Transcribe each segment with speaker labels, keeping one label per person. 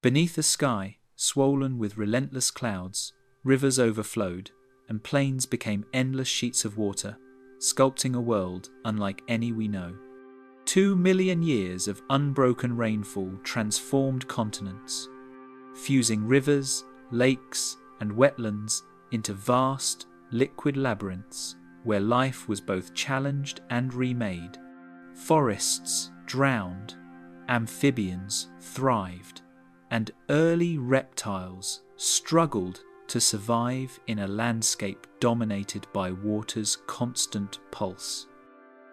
Speaker 1: Beneath a sky swollen with relentless clouds, rivers overflowed, and plains became endless sheets of water, sculpting a world unlike any we know. 2 million years of unbroken rainfall transformed continents, fusing rivers, lakes, and wetlands into vast, liquid labyrinths where life was both challenged and remade. Forests drowned, amphibians thrived, and early reptiles struggled to survive in a landscape dominated by water's constant pulse.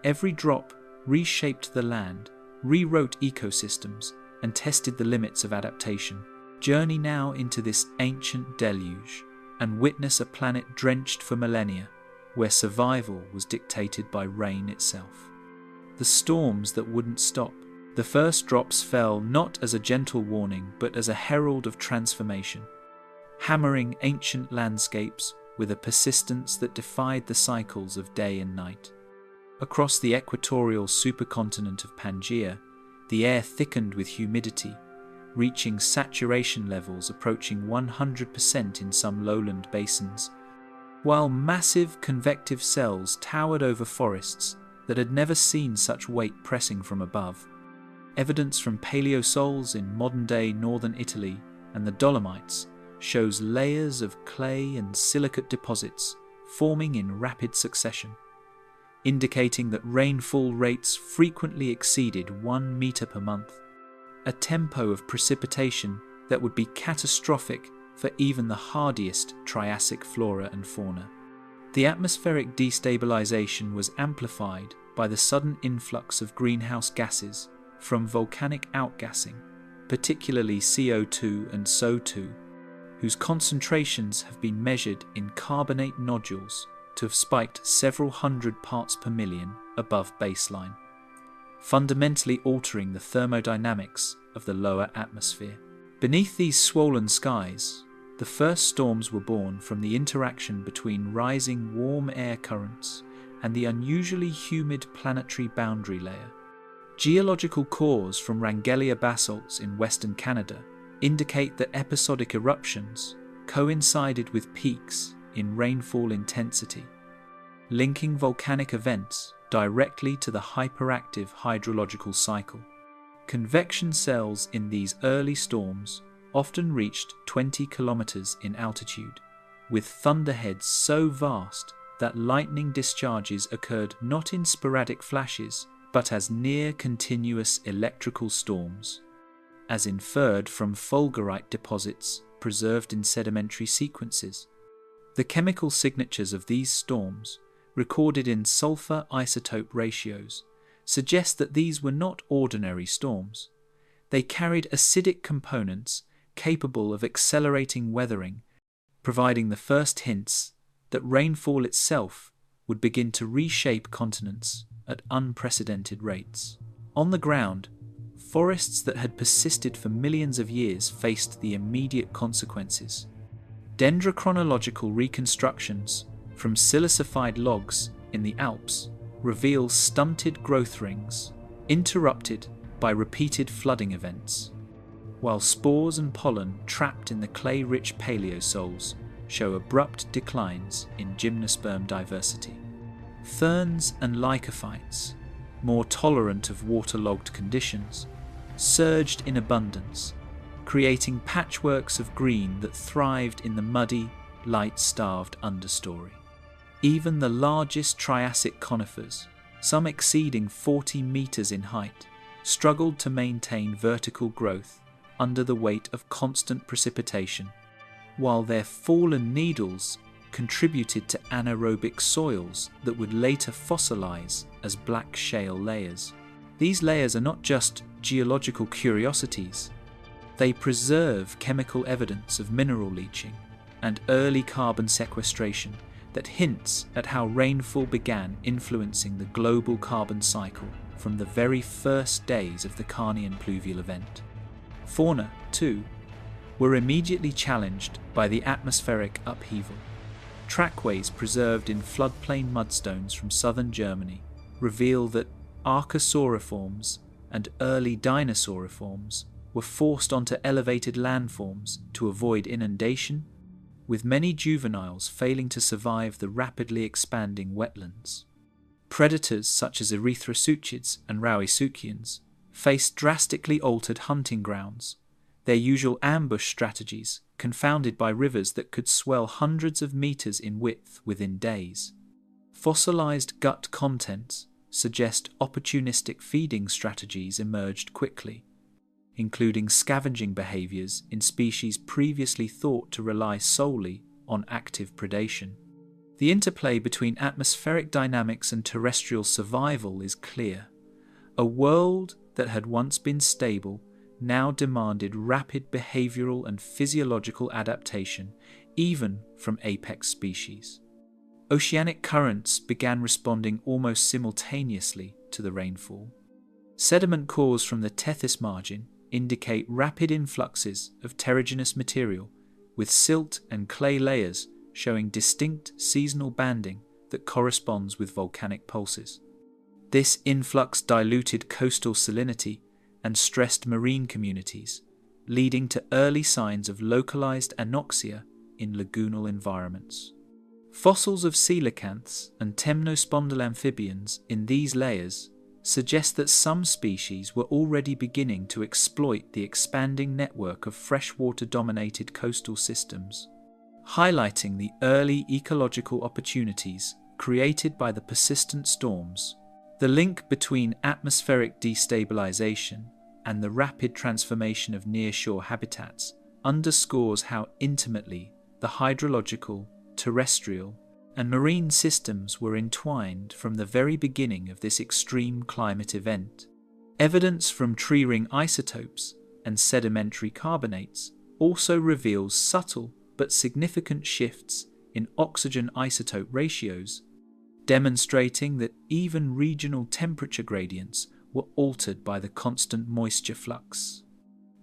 Speaker 1: Every drop reshaped the land, rewrote ecosystems, and tested the limits of adaptation. Journey now into this ancient deluge and witness a planet drenched for millennia, where survival was dictated by rain itself. The storms that wouldn't stop. The first drops fell not as a gentle warning, but as a herald of transformation, hammering ancient landscapes with a persistence that defied the cycles of day and night. Across the equatorial supercontinent of Pangaea, the air thickened with humidity, reaching saturation levels approaching 100% in some lowland basins, while massive convective cells towered over forests that had never seen such weight pressing from above. Evidence from paleosols in modern-day northern Italy and the Dolomites shows layers of clay and silicate deposits forming in rapid succession, indicating that rainfall rates frequently exceeded 1 meter per month, a tempo of precipitation that would be catastrophic for even the hardiest Triassic flora and fauna. The atmospheric destabilization was amplified by the sudden influx of greenhouse gases from volcanic outgassing, particularly CO2 and SO2, whose concentrations have been measured in carbonate nodules to have spiked several hundred parts per million above baseline, fundamentally altering the thermodynamics of the lower atmosphere. Beneath these swollen skies, the first storms were born from the interaction between rising warm air currents and the unusually humid planetary boundary layer. Geological cores from Wrangellia basalts in western Canada indicate that episodic eruptions coincided with peaks in rainfall intensity, linking volcanic events directly to the hyperactive hydrological cycle. Convection cells in these early storms often reached 20 kilometers in altitude, with thunderheads so vast that lightning discharges occurred not in sporadic flashes, but as near continuous electrical storms, as inferred from fulgurite deposits preserved in sedimentary sequences. The chemical signatures of these storms, recorded in sulfur isotope ratios, suggest that these were not ordinary storms. They carried acidic components capable of accelerating weathering, providing the first hints that rainfall itself would begin to reshape continents at unprecedented rates. On the ground, forests that had persisted for millions of years faced the immediate consequences. Dendrochronological reconstructions from silicified logs in the Alps reveal stunted growth rings, interrupted by repeated flooding events, while spores and pollen trapped in the clay-rich paleosols show abrupt declines in gymnosperm diversity. Ferns and lycophytes, more tolerant of waterlogged conditions, surged in abundance, creating patchworks of green that thrived in the muddy, light-starved understory. Even the largest Triassic conifers, some exceeding 40 meters in height, struggled to maintain vertical growth under the weight of constant precipitation, while their fallen needles contributed to anaerobic soils that would later fossilize as black shale layers. These layers are not just geological curiosities. They preserve chemical evidence of mineral leaching and early carbon sequestration that hints at how rainfall began influencing the global carbon cycle from the very first days of the Carnian pluvial event. Fauna, too, were immediately challenged by the atmospheric upheaval. Trackways preserved in floodplain mudstones from southern Germany reveal that archosauriforms and early dinosauriforms were forced onto elevated landforms to avoid inundation, with many juveniles failing to survive the rapidly expanding wetlands. Predators such as erythrosuchids and rauisuchians faced drastically altered hunting grounds, their usual ambush strategies confounded by rivers that could swell hundreds of meters in width within days. Fossilized gut contents suggest opportunistic feeding strategies emerged quickly, including scavenging behaviors in species previously thought to rely solely on active predation. The interplay between atmospheric dynamics and terrestrial survival is clear. A world that had once been stable now demanded rapid behavioral and physiological adaptation, even from apex species. Oceanic currents began responding almost simultaneously to the rainfall. Sediment cores from the Tethys margin indicate rapid influxes of terrigenous material, with silt and clay layers showing distinct seasonal banding that corresponds with volcanic pulses. This influx diluted coastal salinity and stressed marine communities, leading to early signs of localized anoxia in lagoonal environments. Fossils of coelacanths and temnospondyl amphibians in these layers suggest that some species were already beginning to exploit the expanding network of freshwater-dominated coastal systems, highlighting the early ecological opportunities created by the persistent storms. The link between atmospheric destabilization and the rapid transformation of nearshore habitats underscores how intimately the hydrological, terrestrial, and marine systems were entwined from the very beginning of this extreme climate event. Evidence from tree ring isotopes and sedimentary carbonates also reveals subtle but significant shifts in oxygen isotope ratios, demonstrating that even regional temperature gradients were altered by the constant moisture flux.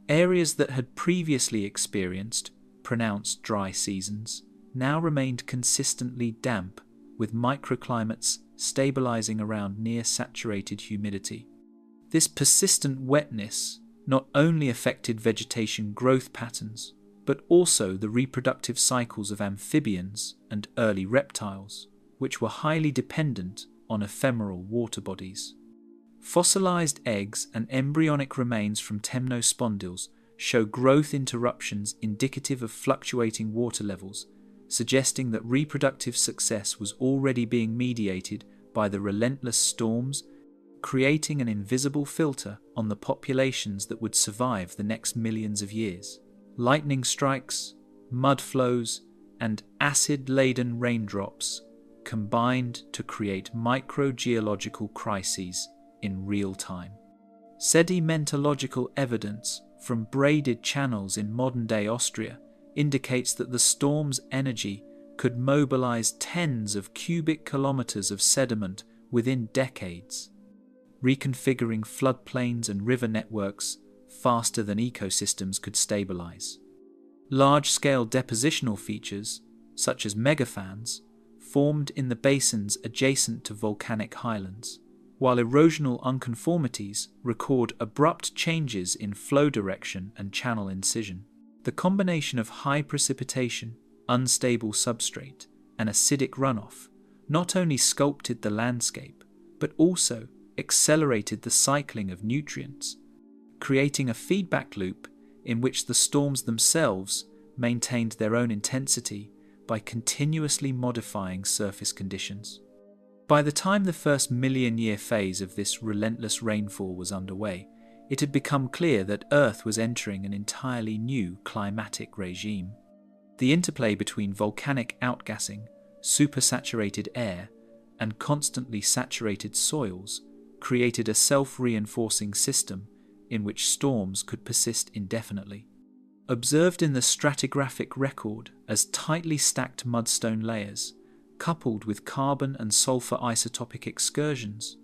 Speaker 1: Areas that had previously experienced pronounced dry seasons now remained consistently damp, with microclimates stabilizing around near-saturated humidity. This persistent wetness not only affected vegetation growth patterns, but also the reproductive cycles of amphibians and early reptiles, which were highly dependent on ephemeral water bodies. Fossilized eggs and embryonic remains from temnospondyls show growth interruptions indicative of fluctuating water levels, suggesting that reproductive success was already being mediated by the relentless storms, creating an invisible filter on the populations that would survive the next millions of years. Lightning strikes, mud flows, and acid-laden raindrops combined to create microgeological crises in real time. Sedimentological evidence from braided channels in modern-day Austria indicates that the storm's energy could mobilize tens of cubic kilometers of sediment within decades, reconfiguring floodplains and river networks faster than ecosystems could stabilize. Large-scale depositional features, such as megafans, formed in the basins adjacent to volcanic highlands, while erosional unconformities record abrupt changes in flow direction and channel incision. The combination of high precipitation, unstable substrate, and acidic runoff not only sculpted the landscape, but also accelerated the cycling of nutrients, creating a feedback loop in which the storms themselves maintained their own intensity by continuously modifying surface conditions. By the time the first million-year phase of this relentless rainfall was underway, it had become clear that Earth was entering an entirely new climatic regime. The interplay between volcanic outgassing, supersaturated air, and constantly saturated soils created a self-reinforcing system in which storms could persist indefinitely. Observed in the stratigraphic record as tightly stacked mudstone layers, coupled with carbon and sulfur isotopic excursions,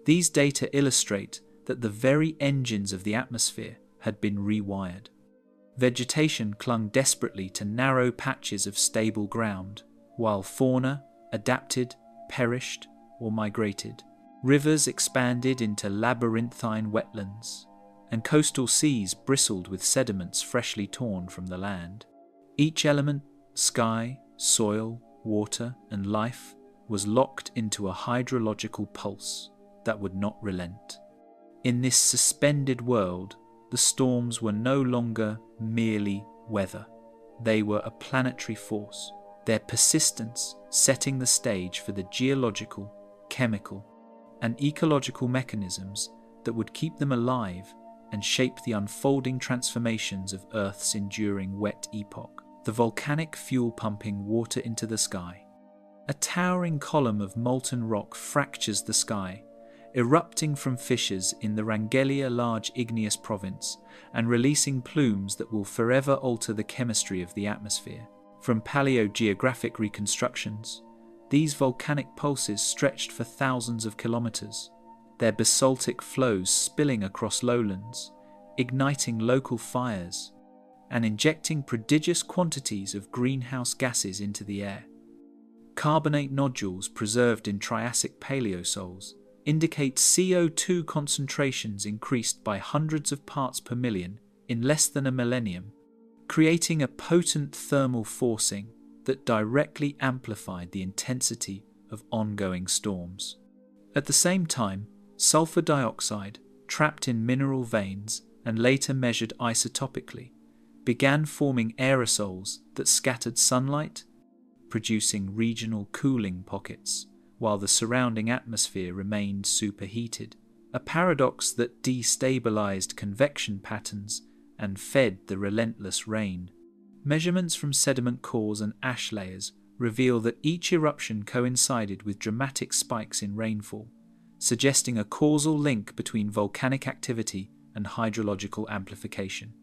Speaker 1: these data illustrate that the very engines of the atmosphere had been rewired. Vegetation clung desperately to narrow patches of stable ground, while fauna adapted, perished, or migrated. Rivers expanded into labyrinthine wetlands, and coastal seas bristled with sediments freshly torn from the land. Each element, sky, soil, water, and life, was locked into a hydrological pulse that would not relent. In this suspended world, the storms were no longer merely weather. They were a planetary force, their persistence setting the stage for the geological, chemical, and ecological mechanisms that would keep them alive and shape the unfolding transformations of Earth's enduring wet epoch. The volcanic fuel pumping water into the sky. A towering column of molten rock fractures the sky, erupting from fissures in the Rangelia Large Igneous Province and releasing plumes that will forever alter the chemistry of the atmosphere. From paleogeographic reconstructions, these volcanic pulses stretched for thousands of kilometers, their basaltic flows spilling across lowlands, igniting local fires, and injecting prodigious quantities of greenhouse gases into the air. Carbonate nodules preserved in Triassic paleosols indicate CO2 concentrations increased by hundreds of parts per million in less than a millennium, creating a potent thermal forcing that directly amplified the intensity of ongoing storms. At the same time, sulfur dioxide, trapped in mineral veins and later measured isotopically, began forming aerosols that scattered sunlight, producing regional cooling pockets, while the surrounding atmosphere remained superheated, a paradox that destabilized convection patterns and fed the relentless rain. Measurements from sediment cores and ash layers reveal that each eruption coincided with dramatic spikes in rainfall, suggesting a causal link between volcanic activity and hydrological amplification.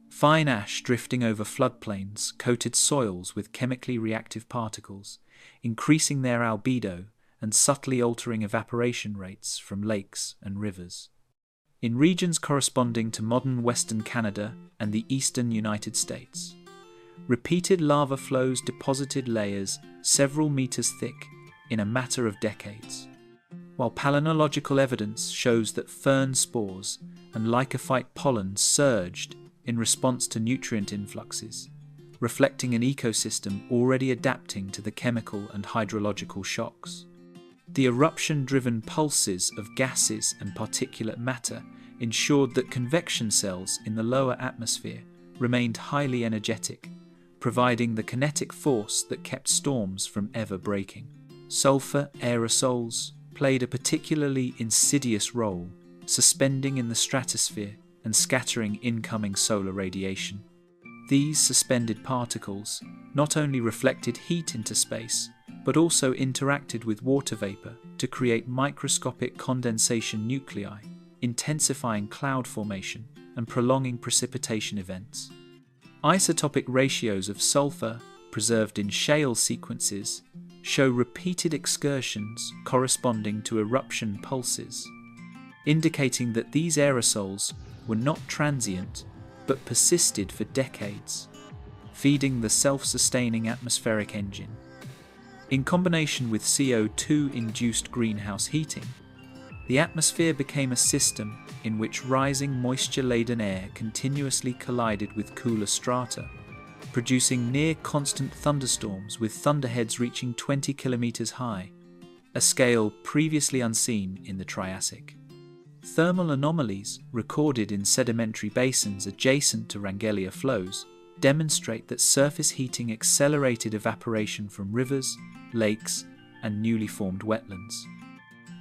Speaker 1: Fine ash drifting over floodplains coated soils with chemically reactive particles, increasing their albedo and subtly altering evaporation rates from lakes and rivers. In regions corresponding to modern Western Canada and the eastern United States, repeated lava flows deposited layers several meters thick in a matter of decades, while palynological evidence shows that fern spores and lycophyte pollen surged in response to nutrient influxes, reflecting an ecosystem already adapting to the chemical and hydrological shocks. The eruption-driven pulses of gases and particulate matter ensured that convection cells in the lower atmosphere remained highly energetic, providing the kinetic force that kept storms from ever breaking. Sulfur aerosols played a particularly insidious role, suspending in the stratosphere and scattering incoming solar radiation. These suspended particles not only reflected heat into space, but also interacted with water vapor to create microscopic condensation nuclei, intensifying cloud formation and prolonging precipitation events. Isotopic ratios of sulfur preserved in shale sequences show repeated excursions corresponding to eruption pulses, indicating that these aerosols were not transient but persisted for decades, feeding the self-sustaining atmospheric engine. In combination with CO2-induced greenhouse heating, the atmosphere became a system in which rising moisture-laden air continuously collided with cooler strata, producing near-constant thunderstorms with thunderheads reaching 20 kilometers high, a scale previously unseen in the Triassic. Thermal anomalies recorded in sedimentary basins adjacent to Rangelia flows demonstrate that surface heating accelerated evaporation from rivers, lakes, and newly formed wetlands.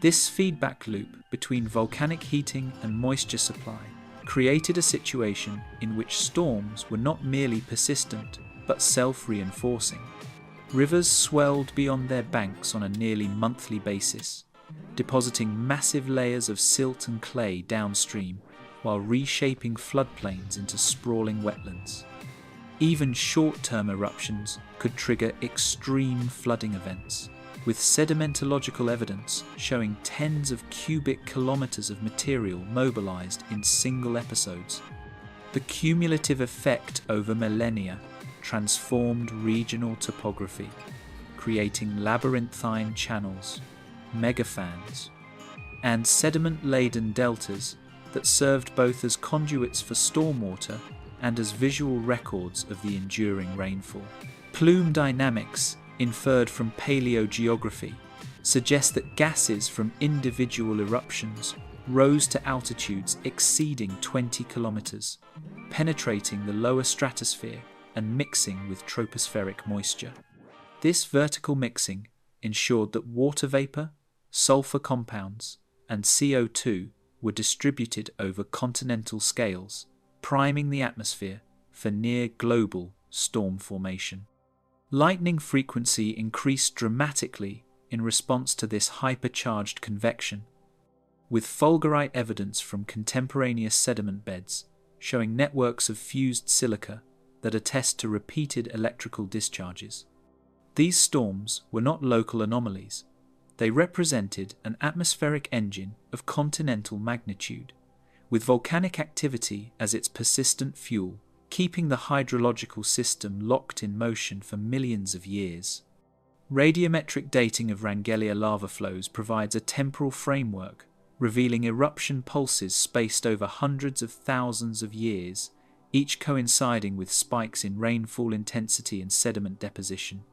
Speaker 1: This feedback loop between volcanic heating and moisture supply created a situation in which storms were not merely persistent but self-reinforcing. Rivers swelled beyond their banks on a nearly monthly basis, depositing massive layers of silt and clay downstream while reshaping floodplains into sprawling wetlands. Even short-term eruptions could trigger extreme flooding events, with sedimentological evidence showing tens of cubic kilometers of material mobilized in single episodes. The cumulative effect over millennia transformed regional topography, creating labyrinthine channels, megafans, and sediment-laden deltas that served both as conduits for stormwater and as visual records of the enduring rainfall. Plume dynamics, inferred from paleogeography, suggest that gases from individual eruptions rose to altitudes exceeding 20 kilometers, penetrating the lower stratosphere and mixing with tropospheric moisture. This vertical mixing ensured that water vapor, sulfur compounds, and CO2 were distributed over continental scales, priming the atmosphere for near-global storm formation. Lightning frequency increased dramatically in response to this hypercharged convection, with fulgurite evidence from contemporaneous sediment beds showing networks of fused silica that attest to repeated electrical discharges. These storms were not local anomalies. They represented an atmospheric engine of continental magnitude, with volcanic activity as its persistent fuel, keeping the hydrological system locked in motion for millions of years. Radiometric dating of Wrangellia lava flows provides a temporal framework, revealing eruption pulses spaced over hundreds of thousands of years, each coinciding with spikes in rainfall intensity and sediment deposition.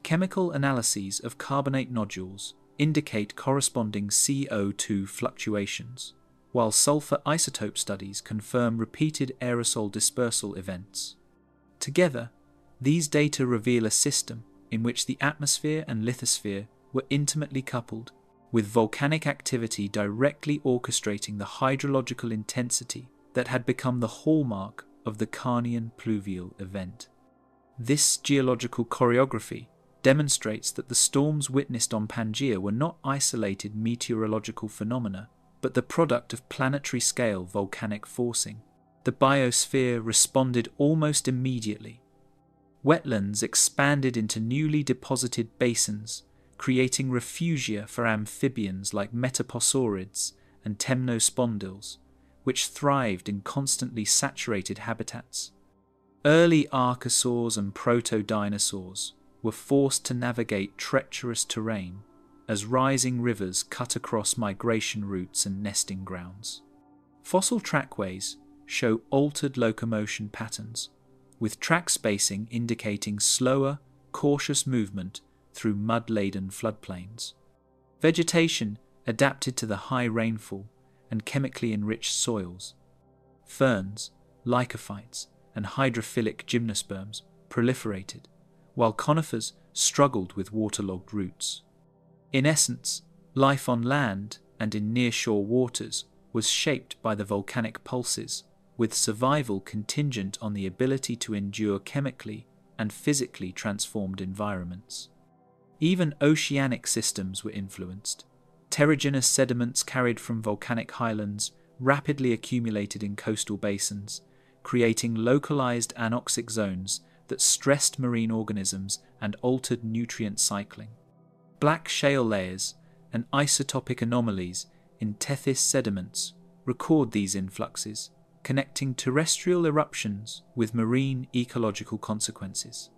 Speaker 1: Chemical analyses of carbonate nodules indicate corresponding CO2 fluctuations, while sulfur isotope studies confirm repeated aerosol dispersal events. Together, these data reveal a system in which the atmosphere and lithosphere were intimately coupled, with volcanic activity directly orchestrating the hydrological intensity that had become the hallmark of the Carnian pluvial event. This geological choreography demonstrates that the storms witnessed on Pangaea were not isolated meteorological phenomena, but the product of planetary-scale volcanic forcing. The biosphere responded almost immediately. Wetlands expanded into newly deposited basins, creating refugia for amphibians like metaposaurids and temnospondyls, which thrived in constantly saturated habitats. Early archosaurs and proto-dinosaurs were forced to navigate treacherous terrain as rising rivers cut across migration routes and nesting grounds. Fossil trackways show altered locomotion patterns, with track spacing indicating slower, cautious movement through mud-laden floodplains. Vegetation adapted to the high rainfall and chemically enriched soils. Ferns, lycophytes, and hydrophilic gymnosperms proliferated, while conifers struggled with waterlogged roots. In essence, life on land and in nearshore waters was shaped by the volcanic pulses, with survival contingent on the ability to endure chemically and physically transformed environments. Even oceanic systems were influenced. Terrigenous sediments carried from volcanic highlands rapidly accumulated in coastal basins, creating localized anoxic zones that stressed marine organisms and altered nutrient cycling. Black shale layers and isotopic anomalies in tethys sediments record these influxes, connecting terrestrial eruptions with marine ecological consequences.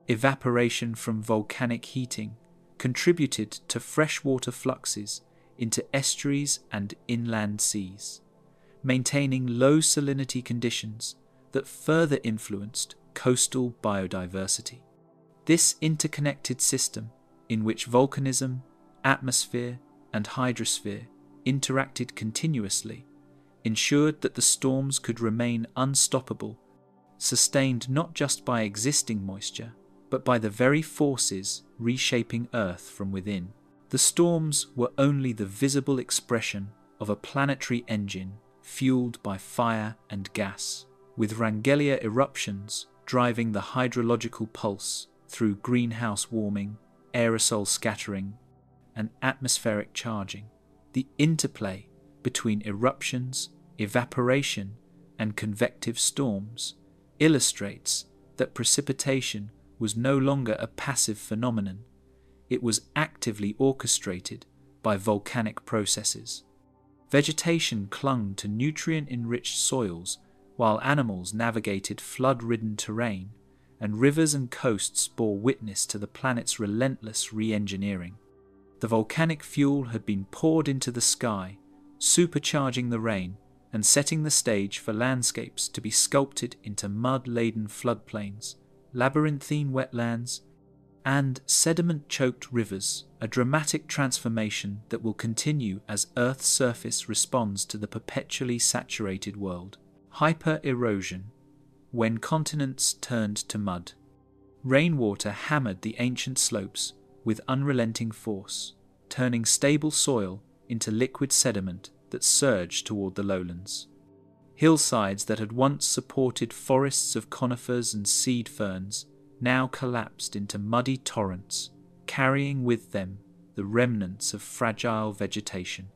Speaker 1: Evaporation from volcanic heating contributed to freshwater fluxes into estuaries and inland seas, maintaining low salinity conditions that further influenced coastal biodiversity. This interconnected system, in which volcanism, atmosphere, and hydrosphere interacted continuously, ensured that the storms could remain unstoppable, sustained not just by existing moisture, but by the very forces reshaping Earth from within. The storms were only the visible expression of a planetary engine fueled by fire and gas, with Wrangellia eruptions driving the hydrological pulse through greenhouse warming, aerosol scattering, and atmospheric charging. The interplay between eruptions, evaporation, and convective storms illustrates that precipitation was no longer a passive phenomenon. It was actively orchestrated by volcanic processes. Vegetation clung to nutrient-enriched soils while animals navigated flood-ridden terrain, and rivers and coasts bore witness to the planet's relentless re-engineering. The volcanic fuel had been poured into the sky, supercharging the rain and setting the stage for landscapes to be sculpted into mud-laden floodplains, labyrinthine wetlands, and sediment-choked rivers, a dramatic transformation that will continue as Earth's surface responds to the perpetually saturated world. Hyper-erosion, when continents turned to mud. Rainwater hammered the ancient slopes with unrelenting force, turning stable soil into liquid sediment that surged toward the lowlands. Hillsides that had once supported forests of conifers and seed ferns now collapsed into muddy torrents, carrying with them the remnants of fragile vegetation.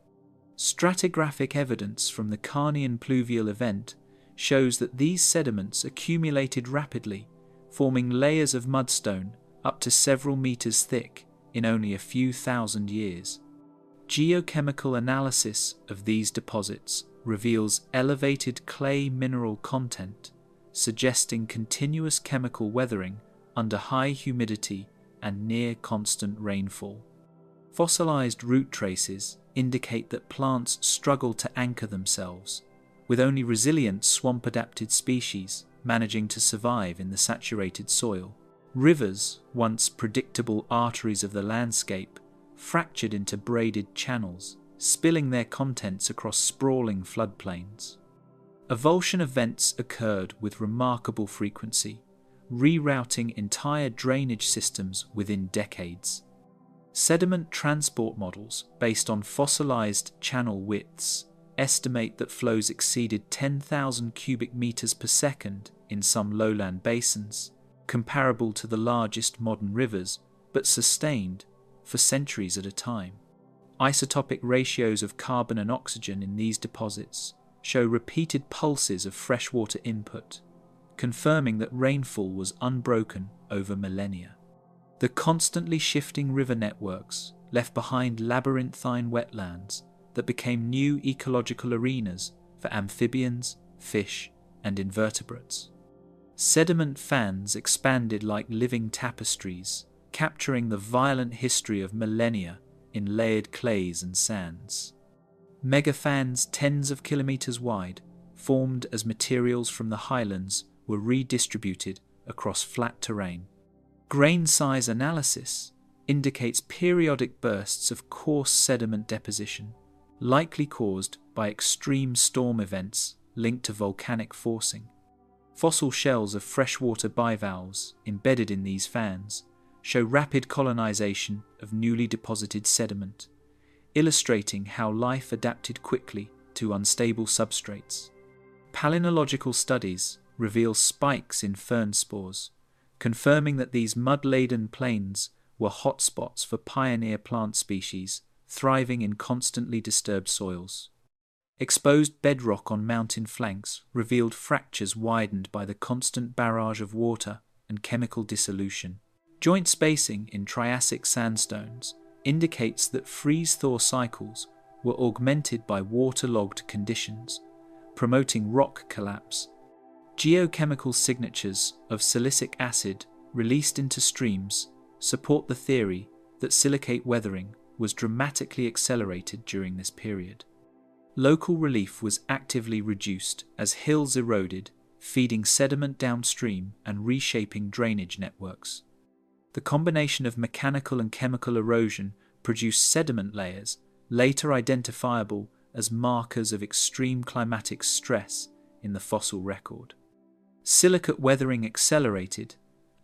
Speaker 1: Stratigraphic evidence from the Carnian pluvial event shows that these sediments accumulated rapidly, forming layers of mudstone up to several meters thick in only a few thousand years. Geochemical analysis of these deposits reveals elevated clay mineral content, suggesting continuous chemical weathering under high humidity and near constant rainfall. Fossilized root traces indicate that plants struggle to anchor themselves, with only resilient swamp-adapted species managing to survive in the saturated soil. Rivers, once predictable arteries of the landscape, fractured into braided channels, spilling their contents across sprawling floodplains. Avulsion events occurred with remarkable frequency, rerouting entire drainage systems within decades. Sediment transport models based on fossilized channel widths estimate that flows exceeded 10,000 cubic meters per second in some lowland basins, comparable to the largest modern rivers, but sustained for centuries at a time. Isotopic ratios of carbon and oxygen in these deposits show repeated pulses of freshwater input, confirming that rainfall was unbroken over millennia. The constantly shifting river networks left behind labyrinthine wetlands that became new ecological arenas for amphibians, fish, and invertebrates. Sediment fans expanded like living tapestries, capturing the violent history of millennia in layered clays and sands. Megafans tens of kilometers wide, formed as materials from the highlands, were redistributed across flat terrain. Grain size analysis indicates periodic bursts of coarse sediment deposition, likely caused by extreme storm events linked to volcanic forcing. Fossil shells of freshwater bivalves embedded in these fans show rapid colonization of newly deposited sediment, illustrating how life adapted quickly to unstable substrates. Palynological studies reveal spikes in fern spores, confirming that these mud-laden plains were hotspots for pioneer plant species thriving in constantly disturbed soils. Exposed bedrock on mountain flanks revealed fractures widened by the constant barrage of water and chemical dissolution. Joint spacing in Triassic sandstones indicates that freeze-thaw cycles were augmented by waterlogged conditions, promoting rock collapse. Geochemical signatures of silicic acid released into streams support the theory that silicate weathering was dramatically accelerated during this period. Local relief was actively reduced as hills eroded, feeding sediment downstream and reshaping drainage networks. The combination of mechanical and chemical erosion produced sediment layers, later identifiable as markers of extreme climatic stress in the fossil record. Silicate weathering accelerated,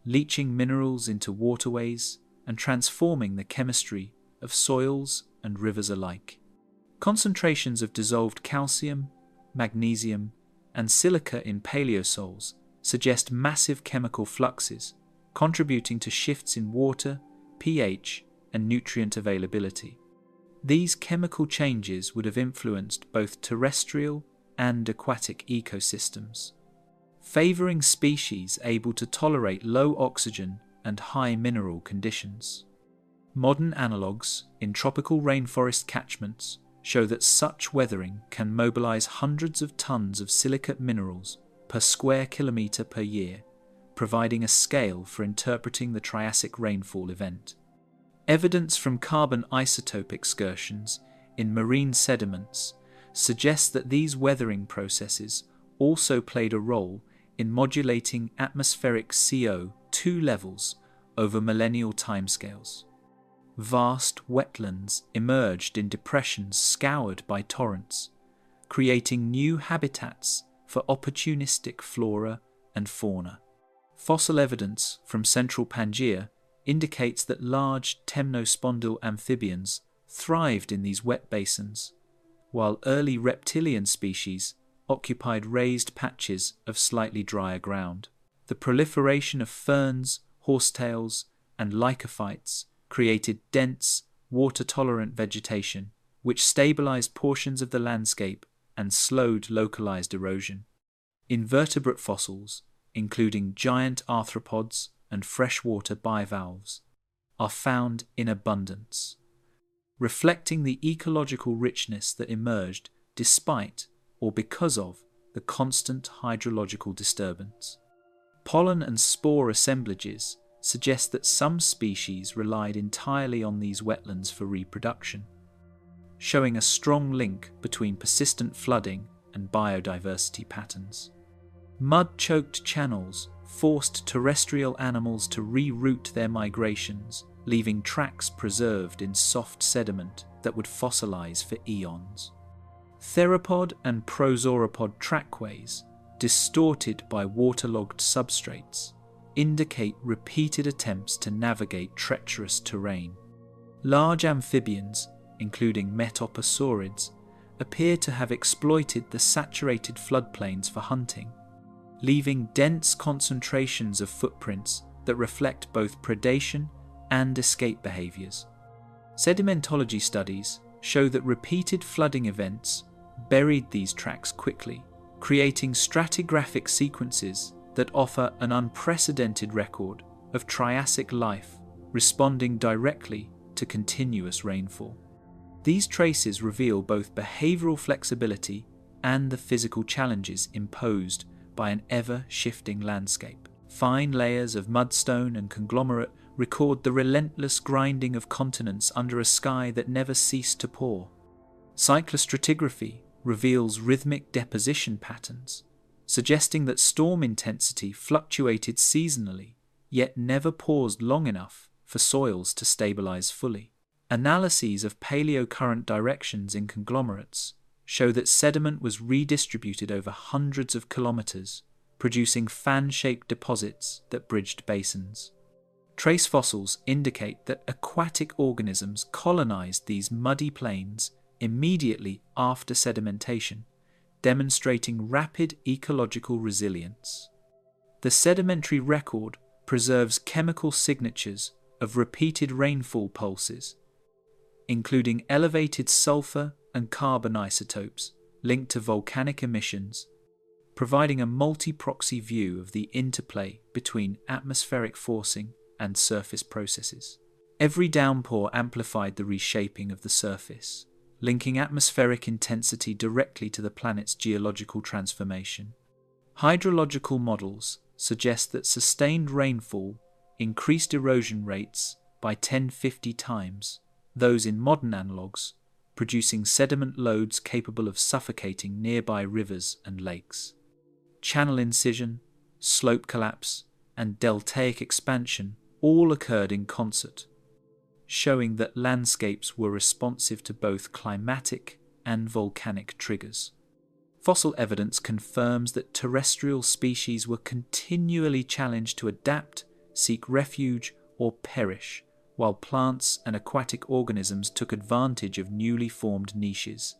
Speaker 1: leaching minerals into waterways and transforming the chemistry of soils and rivers alike. Concentrations of dissolved calcium, magnesium, and silica in paleosols suggest massive chemical fluxes, contributing to shifts in water, pH, and nutrient availability. These chemical changes would have influenced both terrestrial and aquatic ecosystems, favoring species able to tolerate low oxygen and high mineral conditions. Modern analogues in tropical rainforest catchments show that such weathering can mobilize hundreds of tons of silicate minerals per square kilometre per year, providing a scale for interpreting the Triassic rainfall event. Evidence from carbon isotope excursions in marine sediments suggests that these weathering processes also played a role in modulating atmospheric CO2 levels over millennial timescales. Vast wetlands emerged in depressions scoured by torrents, creating new habitats for opportunistic flora and fauna. Fossil evidence from central Pangaea indicates that large temnospondyl amphibians thrived in these wet basins, while early reptilian species occupied raised patches of slightly drier ground. The proliferation of ferns, horsetails, and lycophytes created dense, water-tolerant vegetation, which stabilized portions of the landscape and slowed localized erosion. Invertebrate fossils, including giant arthropods and freshwater bivalves, are found in abundance, reflecting the ecological richness that emerged despite or because of the constant hydrological disturbance. Pollen and spore assemblages suggest that some species relied entirely on these wetlands for reproduction, showing a strong link between persistent flooding and biodiversity patterns. Mud-choked channels forced terrestrial animals to reroute their migrations, leaving tracks preserved in soft sediment that would fossilize for eons. Theropod and prosauropod trackways, distorted by waterlogged substrates, indicate repeated attempts to navigate treacherous terrain. Large amphibians, including metoposaurids, appear to have exploited the saturated floodplains for hunting, leaving dense concentrations of footprints that reflect both predation and escape behaviours. Sedimentology studies show that repeated flooding events buried these tracks quickly, creating stratigraphic sequences that offer an unprecedented record of Triassic life responding directly to continuous rainfall. These traces reveal both behavioural flexibility and the physical challenges imposed by an ever-shifting landscape. Fine layers of mudstone and conglomerate record the relentless grinding of continents under a sky that never ceased to pour. Cyclostratigraphy reveals rhythmic deposition patterns, suggesting that storm intensity fluctuated seasonally, yet never paused long enough for soils to stabilize fully. Analyses of paleocurrent directions in conglomerates show that sediment was redistributed over hundreds of kilometers, producing fan-shaped deposits that bridged basins. Trace fossils indicate that aquatic organisms colonized these muddy plains immediately after sedimentation, demonstrating rapid ecological resilience. The sedimentary record preserves chemical signatures of repeated rainfall pulses, including elevated sulfur and carbon isotopes linked to volcanic emissions, providing a multi-proxy view of the interplay between atmospheric forcing and surface processes. Every downpour amplified the reshaping of the surface, linking atmospheric intensity directly to the planet's geological transformation. Hydrological models suggest that sustained rainfall increased erosion rates by 10-50 times those in modern analogues, producing sediment loads capable of suffocating nearby rivers and lakes. Channel incision, slope collapse, and deltaic expansion all occurred in concert, showing that landscapes were responsive to both climatic and volcanic triggers. Fossil evidence confirms that terrestrial species were continually challenged to adapt, seek refuge, or perish, while plants and aquatic organisms took advantage of newly formed niches.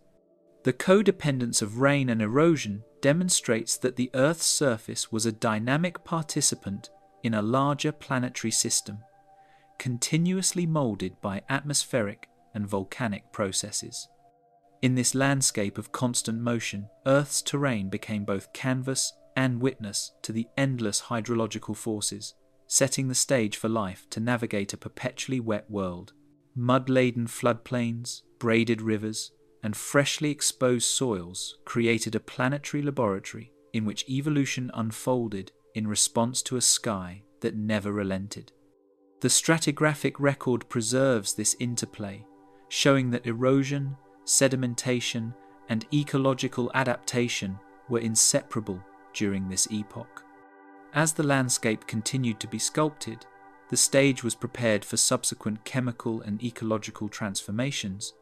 Speaker 1: The codependence of rain and erosion demonstrates that the Earth's surface was a dynamic participant in a larger planetary system, continuously moulded by atmospheric and volcanic processes. In this landscape of constant motion, Earth's terrain became both canvas and witness to the endless hydrological forces, setting the stage for life to navigate a perpetually wet world. Mud-laden floodplains, braided rivers, and freshly exposed soils created a planetary laboratory in which evolution unfolded in response to a sky that never relented. The stratigraphic record preserves this interplay, showing that erosion, sedimentation, and ecological adaptation were inseparable during this epoch. As the landscape continued to be sculpted, the stage was prepared for subsequent chemical and ecological transformations,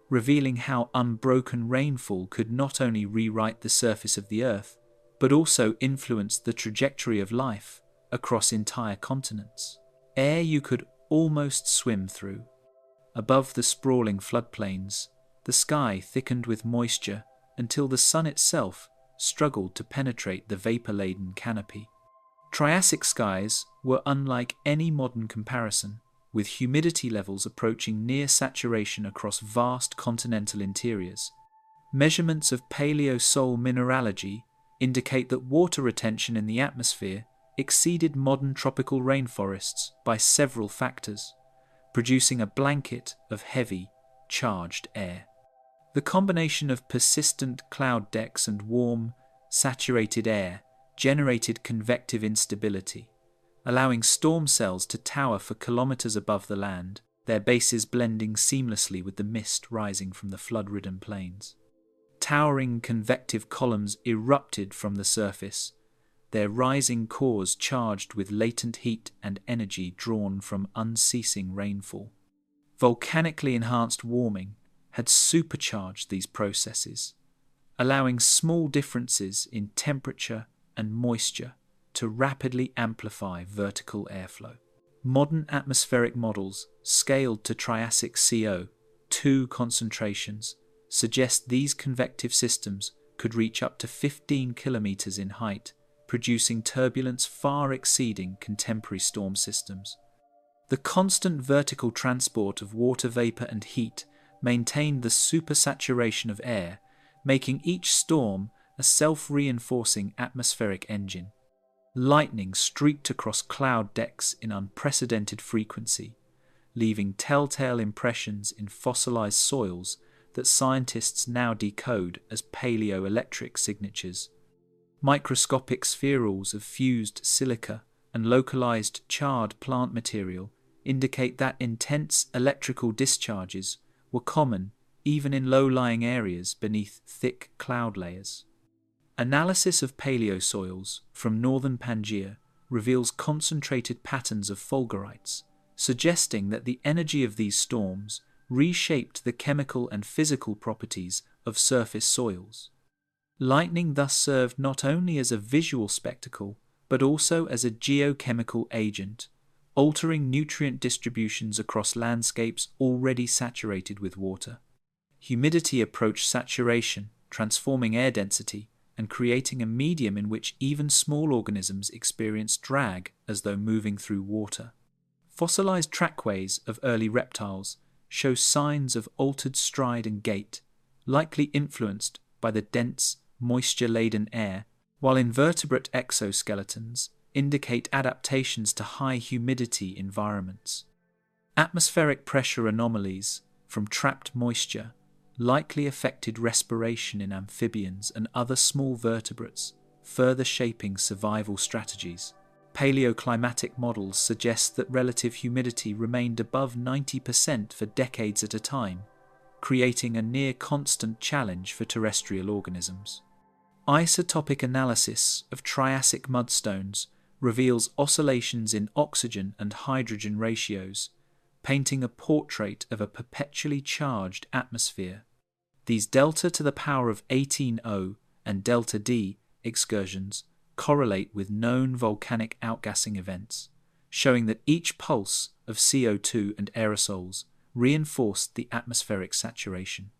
Speaker 1: revealing how unbroken rainfall could not only rewrite the surface of the Earth, but also influence the trajectory of life across entire continents. Air you could almost swim through. Above the sprawling floodplains, the sky thickened with moisture until the sun itself struggled to penetrate the vapor-laden canopy. Triassic skies were unlike any modern comparison, with humidity levels approaching near saturation across vast continental interiors. Measurements of paleosol mineralogy indicate that water retention in the atmosphere exceeded modern tropical rainforests by several factors, producing a blanket of heavy, charged air. The combination of persistent cloud decks and warm, saturated air generated convective instability, allowing storm cells to tower for kilometers above the land, their bases blending seamlessly with the mist rising from the flood-ridden plains. Towering convective columns erupted from the surface, their rising cores charged with latent heat and energy drawn from unceasing rainfall. Volcanically enhanced warming had supercharged these processes, allowing small differences in temperature and moisture to rapidly amplify vertical airflow. Modern atmospheric models scaled to Triassic CO2 concentrations suggest these convective systems could reach up to 15 kilometers in height, producing turbulence far exceeding contemporary storm systems. The constant vertical transport of water vapor and heat maintained the supersaturation of air, making each storm a self-reinforcing atmospheric engine. Lightning streaked across cloud decks in unprecedented frequency, leaving telltale impressions in fossilized soils that scientists now decode as paleoelectric signatures. Microscopic spherules of fused silica and localized charred plant material indicate that intense electrical discharges were common even in low-lying areas beneath thick cloud layers. Analysis of paleosoils from northern Pangaea reveals concentrated patterns of fulgurites, suggesting that the energy of these storms reshaped the chemical and physical properties of surface soils. Lightning thus served not only as a visual spectacle, but also as a geochemical agent, altering nutrient distributions across landscapes already saturated with water. Humidity approached saturation, transforming air density and creating a medium in which even small organisms experienced drag as though moving through water. Fossilized trackways of early reptiles show signs of altered stride and gait, likely influenced by the dense, moisture-laden air, while invertebrate exoskeletons indicate adaptations to high humidity environments. Atmospheric pressure anomalies from trapped moisture likely affected respiration in amphibians and other small vertebrates, further shaping survival strategies. Paleoclimatic models suggest that relative humidity remained above 90% for decades at a time, creating a near-constant challenge for terrestrial organisms. Isotopic analysis of Triassic mudstones reveals oscillations in oxygen and hydrogen ratios, painting a portrait of a perpetually charged atmosphere. These delta to the power of 18O and delta D excursions correlate with known volcanic outgassing events, showing that each pulse of CO2 and aerosols reinforced the atmospheric saturation.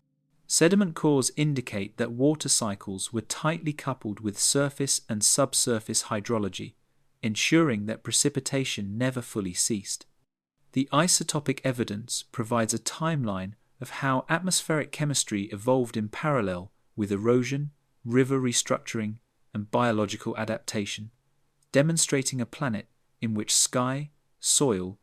Speaker 1: Sediment cores indicate that water cycles were tightly coupled with surface and subsurface hydrology, ensuring that precipitation never fully ceased. The isotopic evidence provides a timeline of how atmospheric chemistry evolved in parallel with erosion, river restructuring, and biological adaptation, demonstrating a planet in which sky, soil,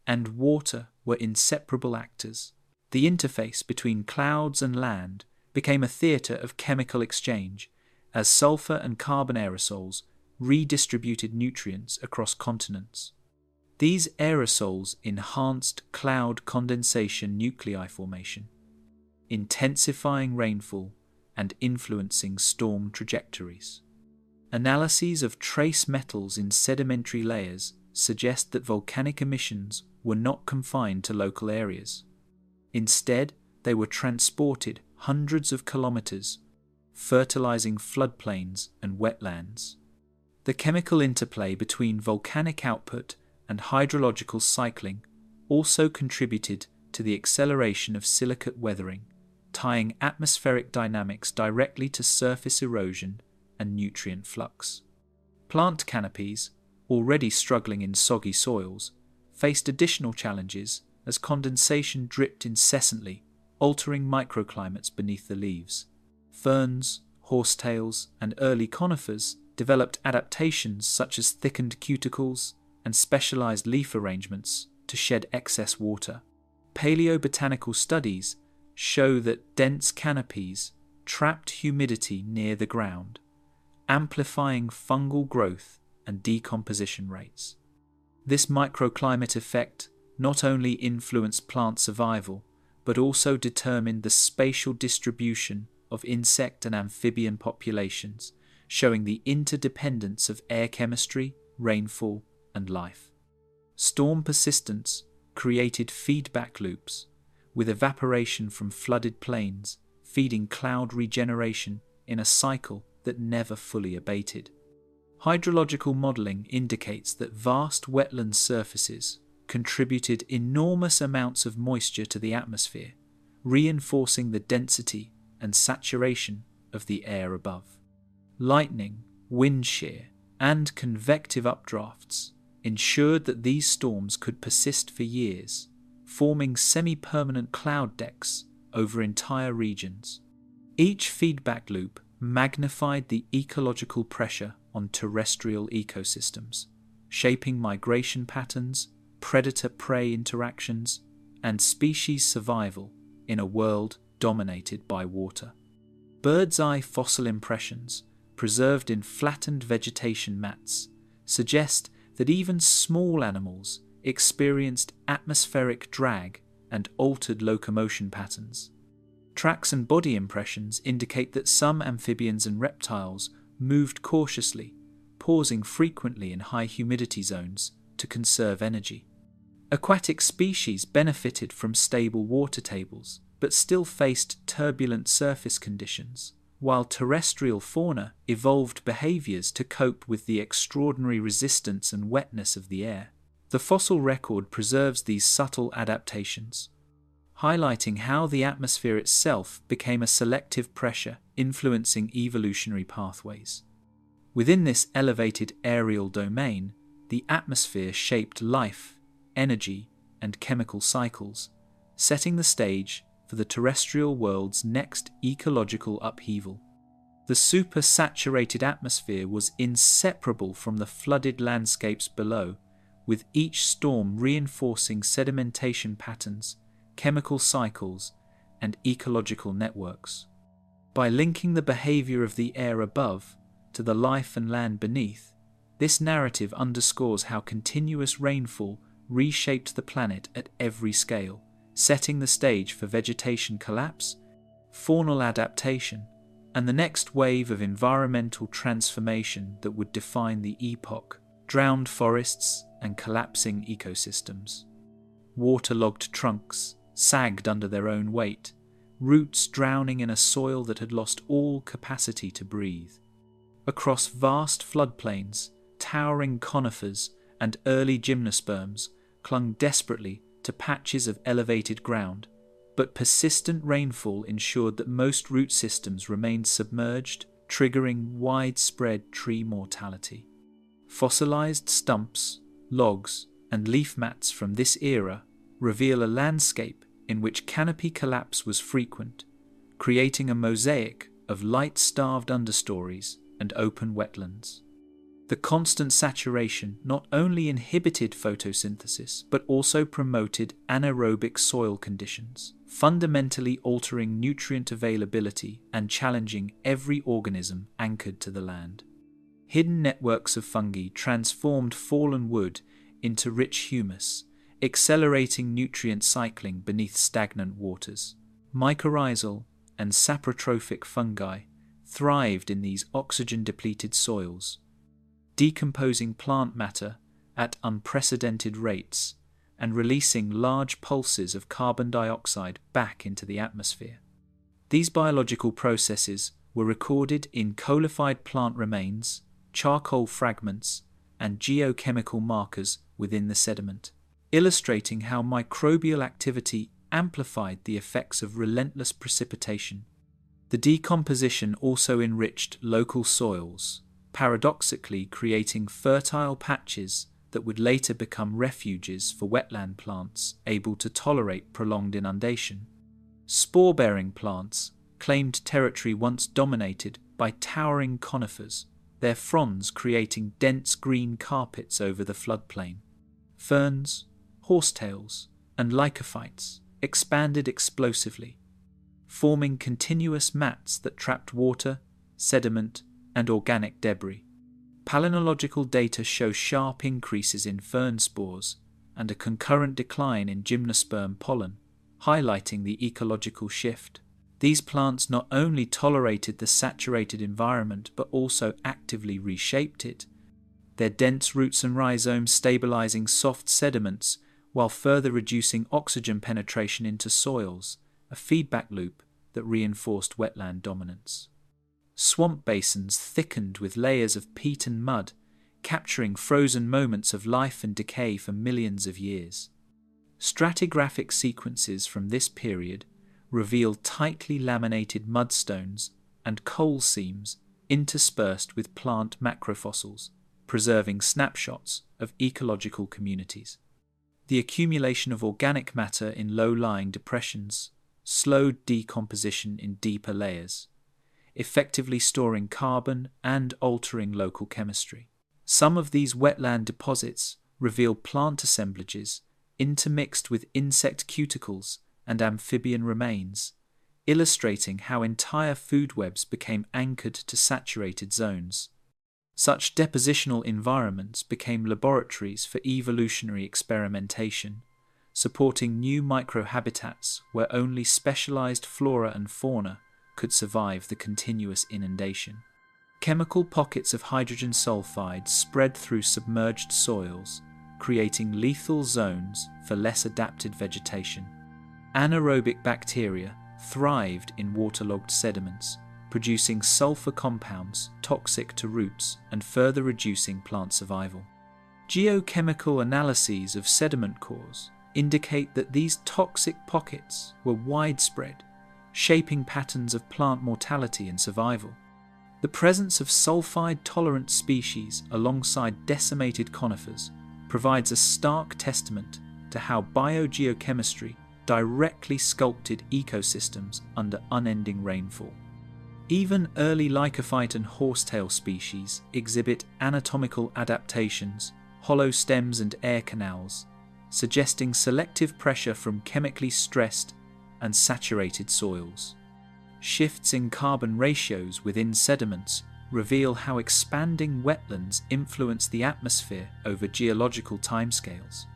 Speaker 1: and water were inseparable actors. The interface between clouds and land became a theatre of chemical exchange as sulfur and carbon aerosols redistributed nutrients across continents. These aerosols enhanced cloud condensation nuclei formation, intensifying rainfall and influencing storm trajectories. Analyses of trace metals in sedimentary layers suggest that volcanic emissions were not confined to local areas. Instead, they were transported hundreds of kilometers, fertilizing floodplains and wetlands. The chemical interplay between volcanic output and hydrological cycling also contributed to the acceleration of silicate weathering, tying atmospheric dynamics directly to surface erosion and nutrient flux. Plant canopies, already struggling in soggy soils, faced additional challenges as condensation dripped incessantly, altering microclimates beneath the leaves. Ferns, horsetails, and early conifers developed adaptations such as thickened cuticles and specialized leaf arrangements to shed excess water. Paleobotanical studies show that dense canopies trapped humidity near the ground, amplifying fungal growth and decomposition rates. This microclimate effect not only influenced plant survival, but also determined the spatial distribution of insect and amphibian populations, showing the interdependence of air chemistry, rainfall, and life. Storm persistence created feedback loops, with evaporation from flooded plains feeding cloud regeneration in a cycle that never fully abated. Hydrological modelling indicates that vast wetland surfaces contributed enormous amounts of moisture to the atmosphere, reinforcing the density and saturation of the air above. Lightning, wind shear, and convective updrafts ensured that these storms could persist for years, forming semi-permanent cloud decks over entire regions. Each feedback loop magnified the ecological pressure on terrestrial ecosystems, shaping migration patterns, predator-prey interactions, and species survival in a world dominated by water. Bird's-eye fossil impressions, preserved in flattened vegetation mats, suggest that even small animals experienced atmospheric drag and altered locomotion patterns. Tracks and body impressions indicate that some amphibians and reptiles moved cautiously, pausing frequently in high humidity zones to conserve energy. Aquatic species benefited from stable water tables, but still faced turbulent surface conditions, while terrestrial fauna evolved behaviors to cope with the extraordinary resistance and wetness of the air. The fossil record preserves these subtle adaptations, highlighting how the atmosphere itself became a selective pressure influencing evolutionary pathways. Within this elevated aerial domain, the atmosphere shaped life, energy, and chemical cycles, setting the stage for the terrestrial world's next ecological upheaval. The supersaturated atmosphere was inseparable from the flooded landscapes below, with each storm reinforcing sedimentation patterns, chemical cycles, and ecological networks. By linking the behavior of the air above to the life and land beneath, this narrative underscores how continuous rainfall reshaped the planet at every scale, setting the stage for vegetation collapse, faunal adaptation, and the next wave of environmental transformation that would define the epoch: drowned forests and collapsing ecosystems. Waterlogged trunks sagged under their own weight, roots drowning in a soil that had lost all capacity to breathe. Across vast floodplains, towering conifers and early gymnosperms clung desperately to patches of elevated ground, but persistent rainfall ensured that most root systems remained submerged, triggering widespread tree mortality. Fossilized stumps, logs, and leaf mats from this era reveal a landscape in which canopy collapse was frequent, creating a mosaic of light-starved understories and open wetlands. The constant saturation not only inhibited photosynthesis but also promoted anaerobic soil conditions, fundamentally altering nutrient availability and challenging every organism anchored to the land. Hidden networks of fungi transformed fallen wood into rich humus, accelerating nutrient cycling beneath stagnant waters. Mycorrhizal, and saprotrophic fungi thrived in these oxygen-depleted soils, decomposing plant matter at unprecedented rates and releasing large pulses of carbon dioxide back into the atmosphere. These biological processes were recorded in coalified plant remains, charcoal fragments, and geochemical markers within the sediment, illustrating how microbial activity amplified the effects of relentless precipitation. The decomposition also enriched local soils, paradoxically creating fertile patches that would later become refuges for wetland plants able to tolerate prolonged inundation. Spore-bearing plants claimed territory once dominated by towering conifers, their fronds creating dense green carpets over the floodplain. Ferns, horsetails, and lycophytes expanded explosively, forming continuous mats that trapped water, sediment, and organic debris. Palynological data show sharp increases in fern spores and a concurrent decline in gymnosperm pollen, highlighting the ecological shift. These plants not only tolerated the saturated environment but also actively reshaped it, their dense roots and rhizomes stabilizing soft sediments while further reducing oxygen penetration into soils, a feedback loop that reinforced wetland dominance. Swamp basins thickened with layers of peat and mud, capturing frozen moments of life and decay for millions of years. Stratigraphic sequences from this period reveal tightly laminated mudstones and coal seams interspersed with plant macrofossils, preserving snapshots of ecological communities. The accumulation of organic matter in low-lying depressions slowed decomposition in deeper layers, effectively storing carbon and altering local chemistry. Some of these wetland deposits reveal plant assemblages intermixed with insect cuticles and amphibian remains, illustrating how entire food webs became anchored to saturated zones. Such depositional environments became laboratories for evolutionary experimentation, supporting new microhabitats where only specialized flora and fauna could survive the continuous inundation. Chemical pockets of hydrogen sulfide spread through submerged soils, creating lethal zones for less adapted vegetation. Anaerobic bacteria thrived in waterlogged sediments, producing sulfur compounds toxic to roots and further reducing plant survival. Geochemical analyses of sediment cores indicate that these toxic pockets were widespread, shaping patterns of plant mortality and survival. The presence of sulfide-tolerant species alongside decimated conifers provides a stark testament to how biogeochemistry directly sculpted ecosystems under unending rainfall. Even early lycophyte and horsetail species exhibit anatomical adaptations, hollow stems and air canals, suggesting selective pressure from chemically stressed and saturated soils. Shifts in carbon ratios within sediments reveal how expanding wetlands influence the atmosphere over geological timescales.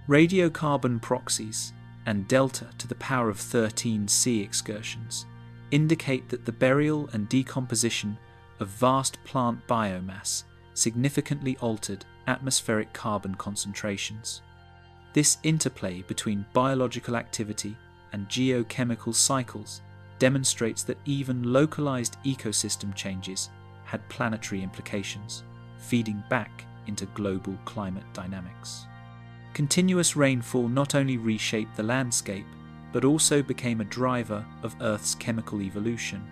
Speaker 1: Radiocarbon proxies and delta to the power of 13 sea excursions indicate that the burial and decomposition of vast plant biomass significantly altered atmospheric carbon concentrations. This interplay between biological activity and geochemical cycles demonstrates that even localized ecosystem changes had planetary implications, feeding back into global climate dynamics. Continuous rainfall not only reshaped the landscape, but also became a driver of Earth's chemical evolution,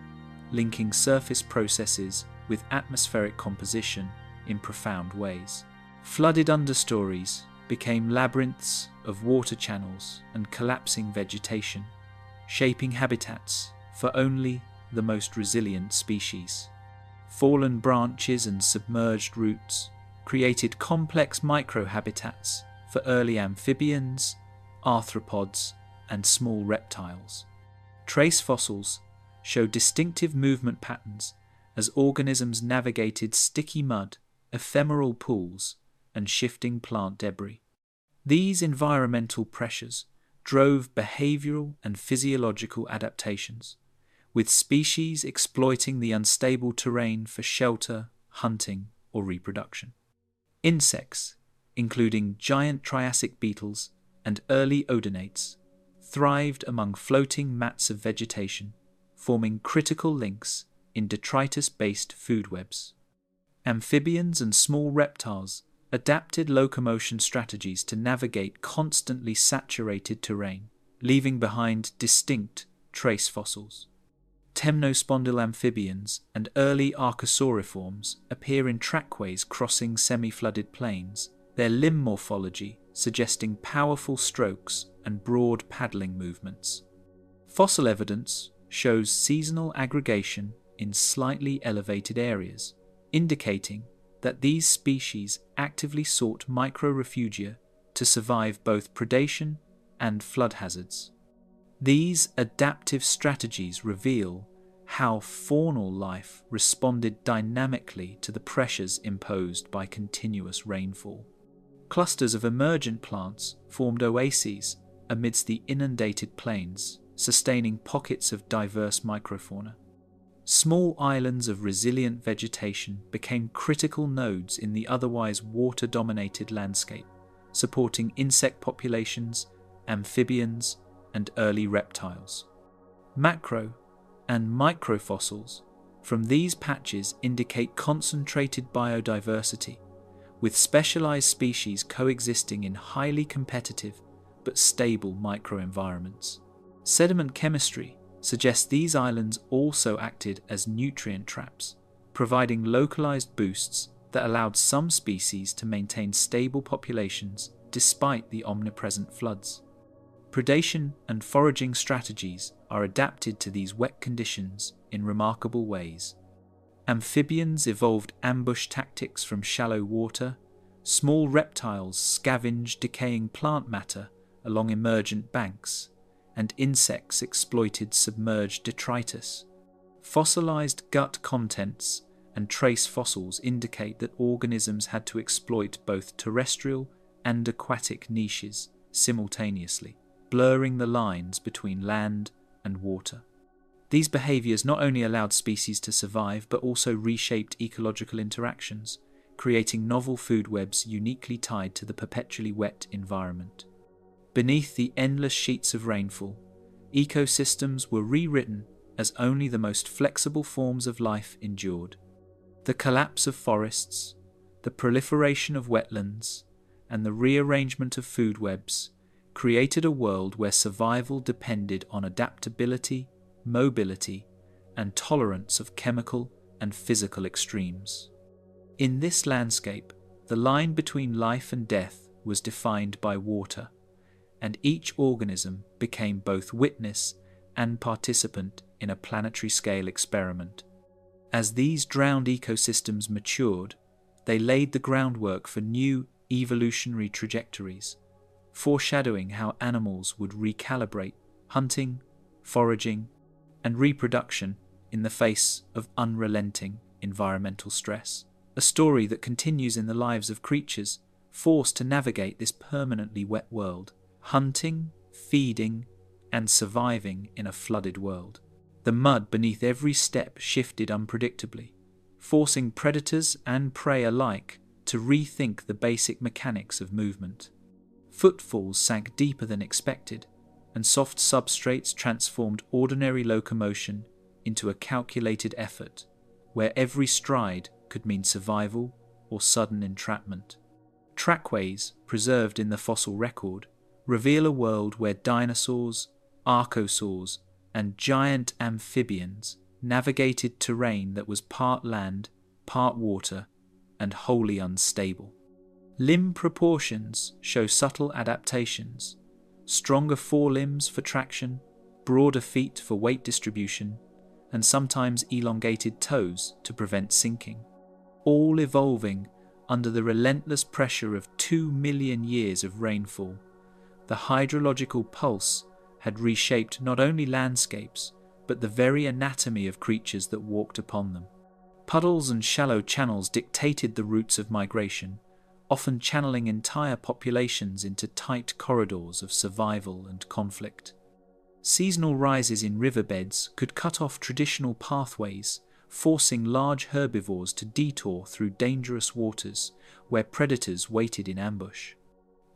Speaker 1: linking surface processes with atmospheric composition in profound ways. Flooded understories became labyrinths of water channels and collapsing vegetation, shaping habitats for only the most resilient species. Fallen branches and submerged roots created complex microhabitats for early amphibians, arthropods, and small reptiles. Trace fossils show distinctive movement patterns as organisms navigated sticky mud, ephemeral pools, and shifting plant debris. These environmental pressures drove behavioral and physiological adaptations, with species exploiting the unstable terrain for shelter, hunting, or reproduction. Insects, including giant Triassic beetles and early odonates, thrived among floating mats of vegetation, forming critical links in detritus-based food webs. Amphibians and small reptiles adapted locomotion strategies to navigate constantly saturated terrain, leaving behind distinct trace fossils. Temnospondyle amphibians and early archosauriforms appear in trackways crossing semi-flooded plains, their limb morphology suggesting powerful strokes and broad paddling movements. Fossil evidence shows seasonal aggregation in slightly elevated areas, indicating that these species actively sought micro-refugia to survive both predation and flood hazards. These adaptive strategies reveal how faunal life responded dynamically to the pressures imposed by continuous rainfall. Clusters of emergent plants formed oases amidst the inundated plains, sustaining pockets of diverse microfauna. Small islands of resilient vegetation became critical nodes in the otherwise water-dominated landscape, supporting insect populations, amphibians, and early reptiles. Macro and microfossils from these patches indicate concentrated biodiversity, with specialized species coexisting in highly competitive but stable microenvironments. Sediment chemistry suggests these islands also acted as nutrient traps, providing localized boosts that allowed some species to maintain stable populations despite the omnipresent floods. Predation and foraging strategies are adapted to these wet conditions in remarkable ways. Amphibians evolved ambush tactics from shallow water, small reptiles scavenged decaying plant matter along emergent banks, and insects exploited submerged detritus. Fossilized gut contents and trace fossils indicate that organisms had to exploit both terrestrial and aquatic niches simultaneously, blurring the lines between land and water. These behaviors not only allowed species to survive but also reshaped ecological interactions, creating novel food webs uniquely tied to the perpetually wet environment. Beneath the endless sheets of rainfall, ecosystems were rewritten as only the most flexible forms of life endured. The collapse of forests, the proliferation of wetlands, and the rearrangement of food webs created a world where survival depended on adaptability, mobility, and tolerance of chemical and physical extremes. In this landscape, the line between life and death was defined by water, and each organism became both witness and participant in a planetary-scale experiment. As these drowned ecosystems matured, they laid the groundwork for new evolutionary trajectories, foreshadowing how animals would recalibrate hunting, foraging, and reproduction in the face of unrelenting environmental stress. A story that continues in the lives of creatures forced to navigate this permanently wet world, hunting, feeding, and surviving in a flooded world. The mud beneath every step shifted unpredictably, forcing predators and prey alike to rethink the basic mechanics of movement. Footfalls sank deeper than expected, and soft substrates transformed ordinary locomotion into a calculated effort, where every stride could mean survival or sudden entrapment. Trackways, preserved in the fossil record, reveal a world where dinosaurs, archosaurs, and giant amphibians navigated terrain that was part land, part water, and wholly unstable. Limb proportions show subtle adaptations: stronger forelimbs for traction, broader feet for weight distribution, and sometimes elongated toes to prevent sinking, all evolving under the relentless pressure of 2 million years of rainfall. The hydrological pulse had reshaped not only landscapes, but the very anatomy of creatures that walked upon them. Puddles and shallow channels dictated the routes of migration, often channeling entire populations into tight corridors of survival and conflict. Seasonal rises in riverbeds could cut off traditional pathways, forcing large herbivores to detour through dangerous waters where predators waited in ambush.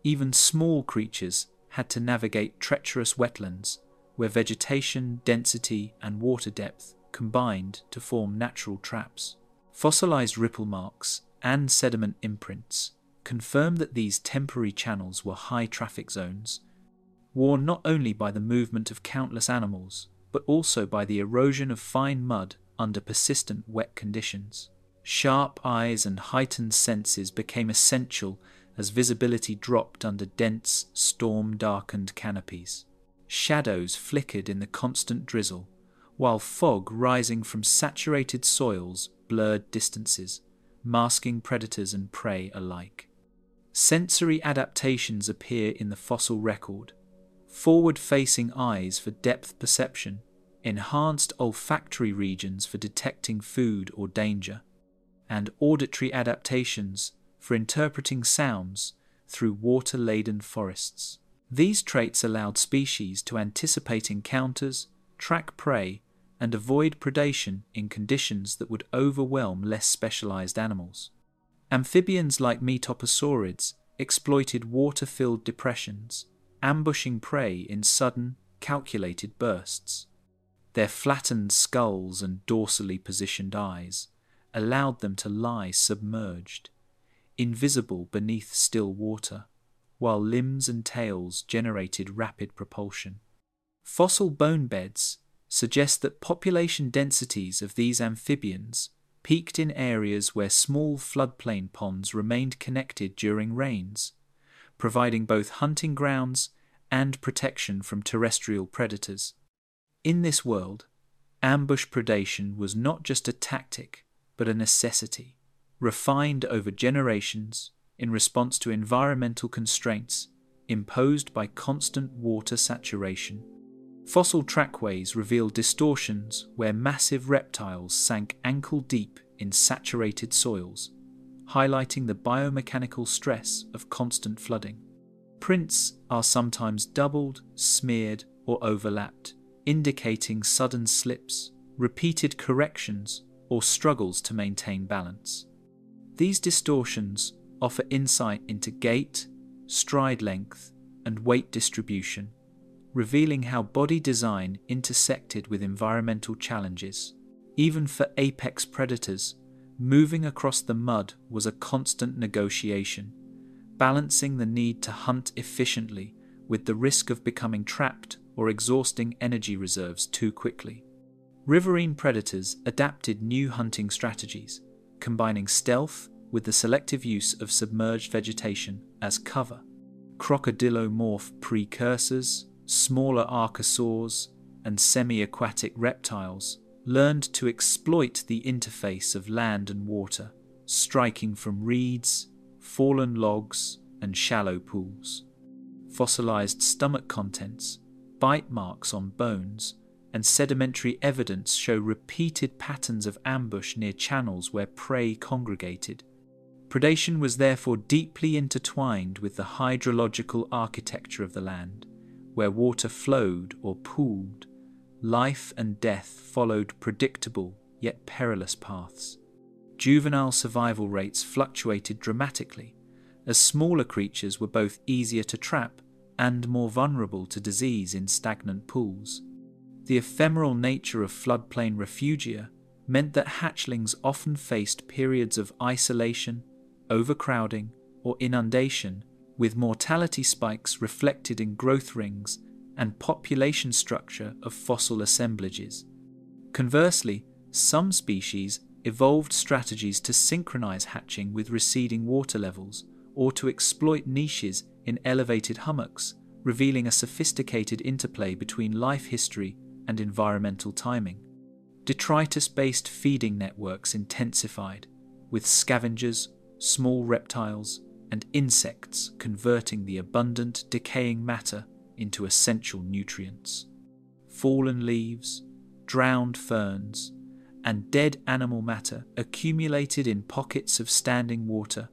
Speaker 1: Even small creatures had to navigate treacherous wetlands, where vegetation, density, and water depth combined to form natural traps. Fossilized ripple marks and sediment imprints confirm that these temporary channels were high traffic zones, worn not only by the movement of countless animals, but also by the erosion of fine mud under persistent wet conditions. Sharp eyes and heightened senses became essential as visibility dropped under dense, storm-darkened canopies. Shadows flickered in the constant drizzle, while fog rising from saturated soils blurred distances, masking predators and prey alike. Sensory adaptations appear in the fossil record: forward-facing eyes for depth perception, enhanced olfactory regions for detecting food or danger, and auditory adaptations for interpreting sounds through water-laden forests. These traits allowed species to anticipate encounters, track prey, and avoid predation in conditions that would overwhelm less specialized animals. Amphibians like Metoposaurids exploited water-filled depressions, ambushing prey in sudden, calculated bursts. Their flattened skulls and dorsally positioned eyes allowed them to lie submerged, invisible beneath still water, while limbs and tails generated rapid propulsion. Fossil bone beds suggest that population densities of these amphibians peaked in areas where small floodplain ponds remained connected during rains, providing both hunting grounds and protection from terrestrial predators. In this world, ambush predation was not just a tactic, but a necessity, refined over generations in response to environmental constraints imposed by constant water saturation. Fossil trackways reveal distortions where massive reptiles sank ankle-deep in saturated soils, highlighting the biomechanical stress of constant flooding. Prints are sometimes doubled, smeared, or overlapped, indicating sudden slips, repeated corrections, or struggles to maintain balance. These distortions offer insight into gait, stride length, and weight distribution, revealing how body design intersected with environmental challenges. Even for apex predators, moving across the mud was a constant negotiation, balancing the need to hunt efficiently with the risk of becoming trapped or exhausting energy reserves too quickly. Riverine predators adapted new hunting strategies, combining stealth with the selective use of submerged vegetation as cover. Crocodilomorph precursors, smaller archosaurs, and semi-aquatic reptiles learned to exploit the interface of land and water, striking from reeds, fallen logs, and shallow pools. Fossilized stomach contents, bite marks on bones, and sedimentary evidence show repeated patterns of ambush near channels where prey congregated. Predation was therefore deeply intertwined with the hydrological architecture of the land. Where water flowed or pooled, life and death followed predictable yet perilous paths. Juvenile survival rates fluctuated dramatically, as smaller creatures were both easier to trap and more vulnerable to disease in stagnant pools. The ephemeral nature of floodplain refugia meant that hatchlings often faced periods of isolation, overcrowding, or inundation, with mortality spikes reflected in growth rings and population structure of fossil assemblages. Conversely, some species evolved strategies to synchronize hatching with receding water levels or to exploit niches in elevated hummocks, revealing a sophisticated interplay between life history and environmental timing. Detritus-based feeding networks intensified, with scavengers, small reptiles, and insects converting the abundant, decaying matter into essential nutrients. Fallen leaves, drowned ferns, and dead animal matter accumulated in pockets of standing water,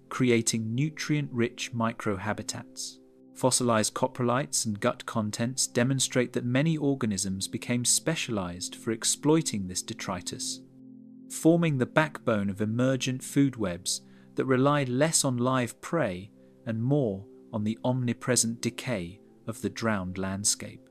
Speaker 1: creating nutrient-rich microhabitats. Fossilized coprolites and gut contents demonstrate that many organisms became specialized for exploiting this detritus, forming the backbone of emergent food webs that relied less on live prey and more on the omnipresent decay of the drowned landscape.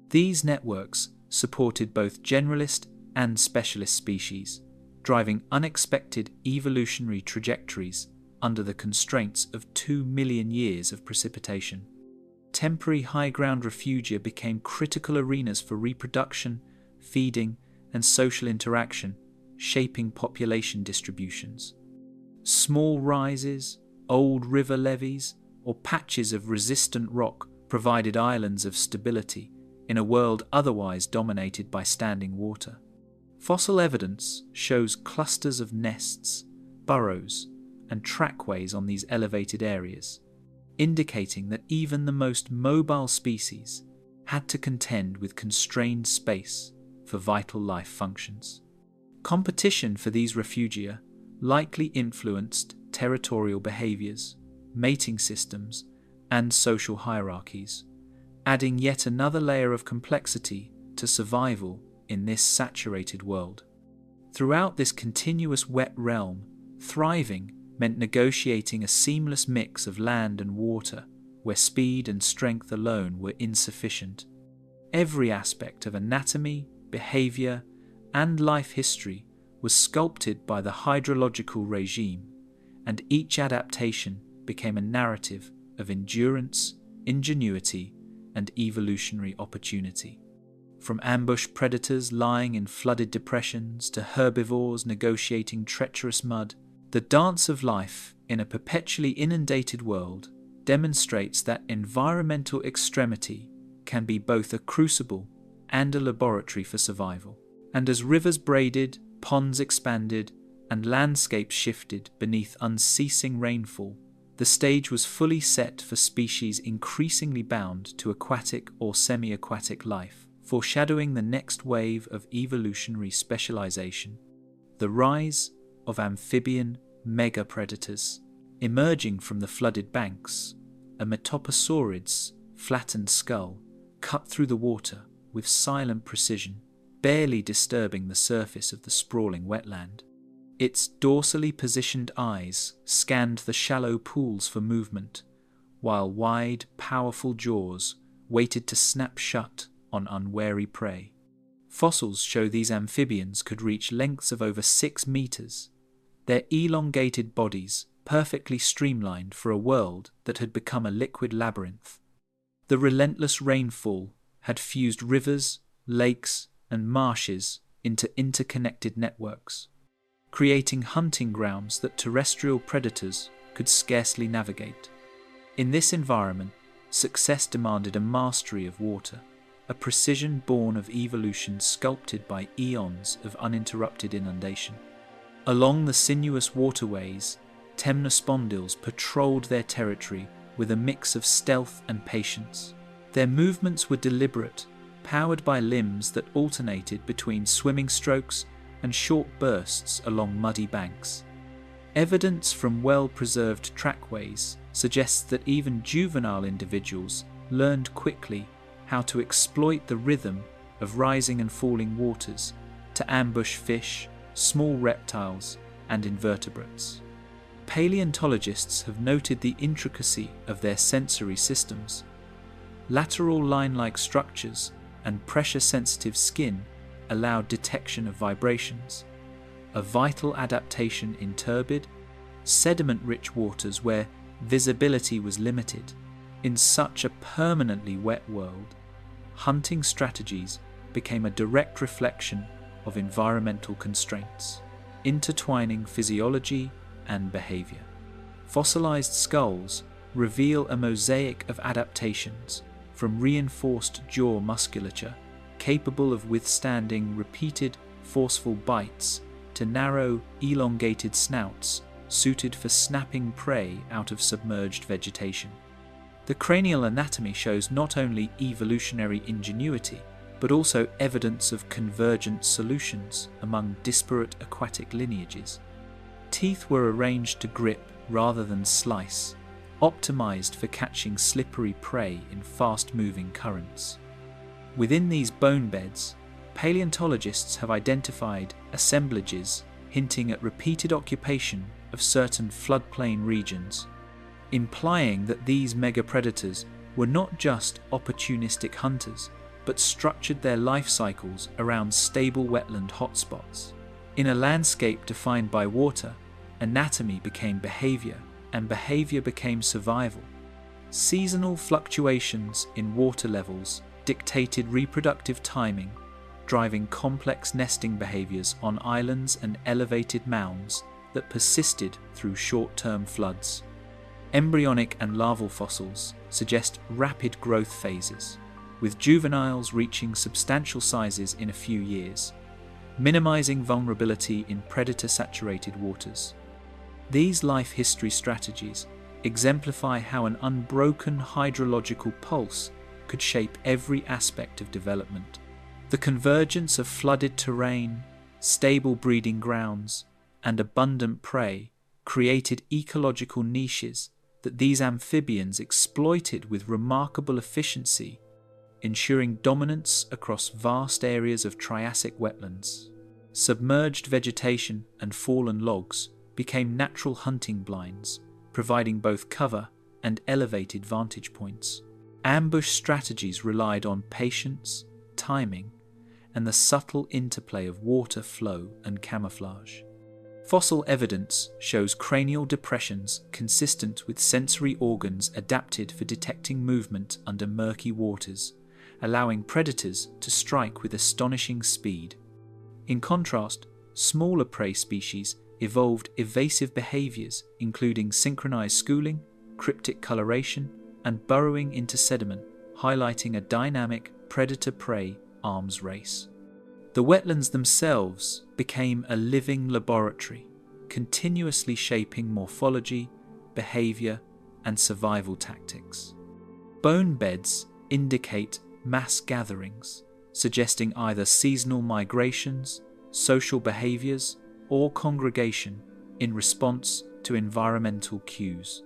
Speaker 1: These networks supported both generalist and specialist species, driving unexpected evolutionary trajectories under the constraints of 2 million years of precipitation. Temporary high-ground refugia became critical arenas for reproduction, feeding, and social interaction, shaping population distributions. Small rises, old river levees, or patches of resistant rock provided islands of stability in a world otherwise dominated by standing water. Fossil evidence shows clusters of nests, burrows, and trackways on these elevated areas, indicating that even the most mobile species had to contend with constrained space for vital life functions. Competition for these refugia likely influenced territorial behaviors, mating systems, and social hierarchies, adding yet another layer of complexity to survival in this saturated world. Throughout this continuous wet realm, thriving meant negotiating a seamless mix of land and water, where speed and strength alone were insufficient. Every aspect of anatomy, behavior, and life history was sculpted by the hydrological regime, and each adaptation became a narrative of endurance, ingenuity, and evolutionary opportunity. From ambush predators lying in flooded depressions to herbivores negotiating treacherous mud, the dance of life in a perpetually inundated world demonstrates that environmental extremity can be both a crucible and a laboratory for survival. And as rivers braided, ponds expanded, and landscapes shifted beneath unceasing rainfall, the stage was fully set for species increasingly bound to aquatic or semi-aquatic life, foreshadowing the next wave of evolutionary specialization. The rise of amphibian megapredators. Emerging from the flooded banks, a metopusaurid's flattened skull cut through the water with silent precision, barely disturbing the surface of the sprawling wetland. Its dorsally positioned eyes scanned the shallow pools for movement, while wide, powerful jaws waited to snap shut on unwary prey. Fossils show these amphibians could reach lengths of over 6 meters, their elongated bodies perfectly streamlined for a world that had become a liquid labyrinth. The relentless rainfall had fused rivers, lakes, and marshes into interconnected networks, creating hunting grounds that terrestrial predators could scarcely navigate. In this environment, success demanded a mastery of water, a precision born of evolution sculpted by eons of uninterrupted inundation. Along the sinuous waterways, temnospondyls patrolled their territory with a mix of stealth and patience. Their movements were deliberate, powered by limbs that alternated between swimming strokes and short bursts along muddy banks. Evidence from well-preserved trackways suggests that even juvenile individuals learned quickly how to exploit the rhythm of rising and falling waters to ambush fish, small reptiles, and invertebrates. Paleontologists have noted the intricacy of their sensory systems. Lateral line-like structures and pressure-sensitive skin allowed detection of vibrations, a vital adaptation in turbid, sediment-rich waters where visibility was limited. In such a permanently wet world, hunting strategies became a direct reflection of environmental constraints, intertwining physiology and behavior. Fossilized skulls reveal a mosaic of adaptations, from reinforced jaw musculature capable of withstanding repeated, forceful bites to narrow, elongated snouts suited for snapping prey out of submerged vegetation. The cranial anatomy shows not only evolutionary ingenuity, but also evidence of convergent solutions among disparate aquatic lineages. Teeth were arranged to grip rather than slice, optimized for catching slippery prey in fast-moving currents. Within these bone beds, paleontologists have identified assemblages hinting at repeated occupation of certain floodplain regions, implying that these megapredators were not just opportunistic hunters, but structured their life cycles around stable wetland hotspots. In a landscape defined by water, anatomy became behavior, and behavior became survival. Seasonal fluctuations in water levels dictated reproductive timing, driving complex nesting behaviors on islands and elevated mounds that persisted through short-term floods. Embryonic and larval fossils suggest rapid growth phases, with juveniles reaching substantial sizes in a few years, minimizing vulnerability in predator-saturated waters. These life history strategies exemplify how an unbroken hydrological pulse could shape every aspect of development. The convergence of flooded terrain, stable breeding grounds, and abundant prey created ecological niches that these amphibians exploited with remarkable efficiency, ensuring dominance across vast areas of Triassic wetlands. Submerged vegetation and fallen logs became natural hunting blinds, providing both cover and elevated vantage points. Ambush strategies relied on patience, timing, and the subtle interplay of water flow and camouflage. Fossil evidence shows cranial depressions consistent with sensory organs adapted for detecting movement under murky waters, allowing predators to strike with astonishing speed. In contrast, smaller prey species evolved evasive behaviors including synchronized schooling, cryptic coloration, and burrowing into sediment, highlighting a dynamic predator-prey arms race. The wetlands themselves became a living laboratory, continuously shaping morphology, behavior, and survival tactics. Bone beds indicate mass gatherings, suggesting either seasonal migrations, social behaviors, or congregation in response to environmental cues.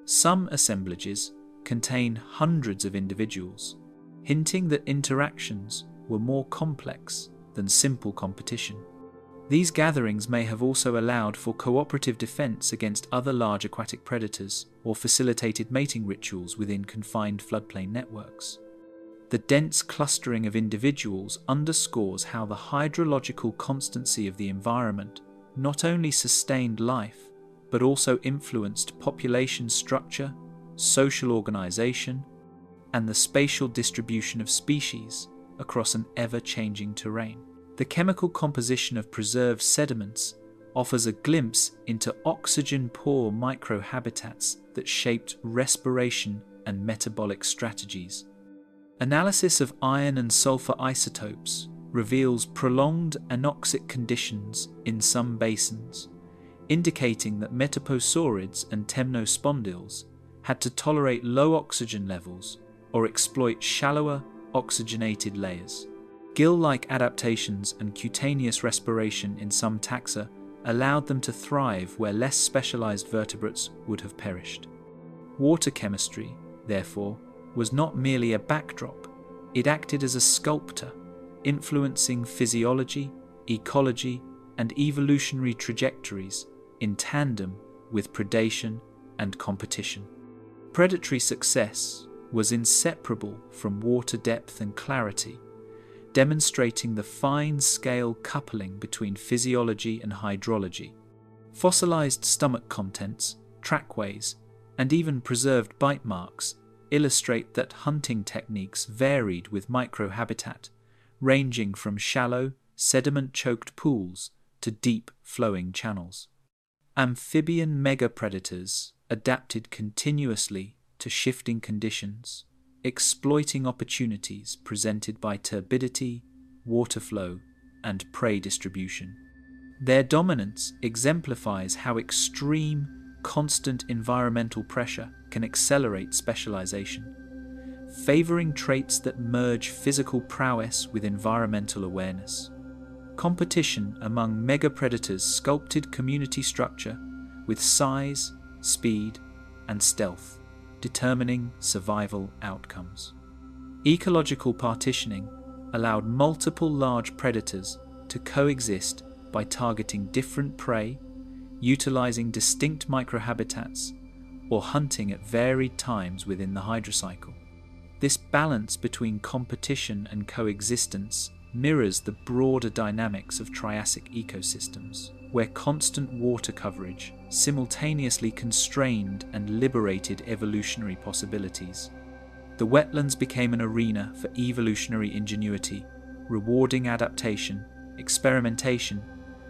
Speaker 1: Some assemblages contain hundreds of individuals, hinting that interactions were more complex than simple competition. These gatherings may have also allowed for cooperative defense against other large aquatic predators or facilitated mating rituals within confined floodplain networks. The dense clustering of individuals underscores how the hydrological constancy of the environment not only sustained life, but also influenced population structure, social organization, and the spatial distribution of species across an ever-changing terrain. The chemical composition of preserved sediments offers a glimpse into oxygen-poor microhabitats that shaped respiration and metabolic strategies. Analysis of iron and sulfur isotopes reveals prolonged anoxic conditions in some basins, indicating that metaposaurids and temnospondyls had to tolerate low oxygen levels or exploit shallower, oxygenated layers. Gill-like adaptations and cutaneous respiration in some taxa allowed them to thrive where less specialized vertebrates would have perished. Water chemistry, therefore, was not merely a backdrop, it acted as a sculptor, influencing physiology, ecology, and evolutionary trajectories in tandem with predation and competition. Predatory success was inseparable from water depth and clarity, demonstrating the fine-scale coupling between physiology and hydrology. Fossilized stomach contents, trackways, and even preserved bite marks illustrate that hunting techniques varied with microhabitat, ranging from shallow, sediment-choked pools to deep, flowing channels. Amphibian megapredators adapted continuously to shifting conditions, exploiting opportunities presented by turbidity, water flow, and prey distribution. Their dominance exemplifies how extreme, constant environmental pressure can accelerate specialization, favoring traits that merge physical prowess with environmental awareness. Competition among megapredators sculpted community structure with size, speed, and stealth, determining survival outcomes. Ecological partitioning allowed multiple large predators to coexist by targeting different prey, utilizing distinct microhabitats, or hunting at varied times within the hydrocycle. This balance between competition and coexistence mirrors the broader dynamics of Triassic ecosystems, where constant water coverage simultaneously constrained and liberated evolutionary possibilities. The wetlands became an arena for evolutionary ingenuity, rewarding adaptation, experimentation,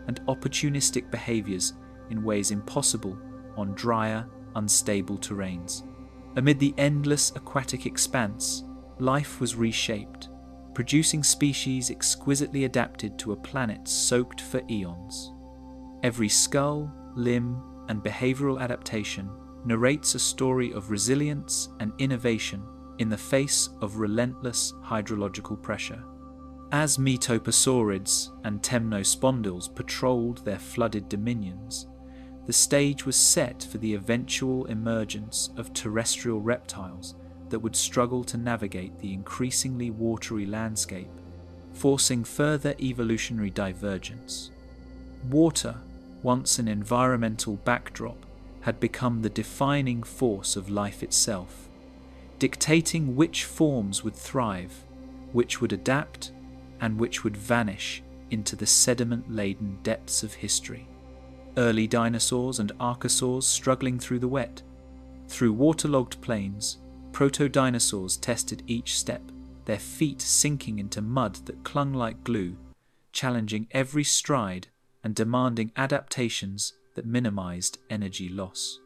Speaker 1: and opportunistic behaviors in ways impossible on drier, unstable terrains. Amid the endless aquatic expanse, life was reshaped, producing species exquisitely adapted to a planet soaked for eons. Every skull, limb, and behavioral adaptation narrates a story of resilience and innovation in the face of relentless hydrological pressure. As metoposaurids and temnospondyls patrolled their flooded dominions, the stage was set for the eventual emergence of terrestrial reptiles that would struggle to navigate the increasingly watery landscape, forcing further evolutionary divergence. Water, once an environmental backdrop, had become the defining force of life itself, dictating which forms would thrive, which would adapt, and which would vanish into the sediment-laden depths of history. Early dinosaurs and archosaurs struggling through the wet. Through waterlogged plains, proto-dinosaurs tested each step, their feet sinking into mud that clung like glue, challenging every stride and demanding adaptations that minimized energy loss.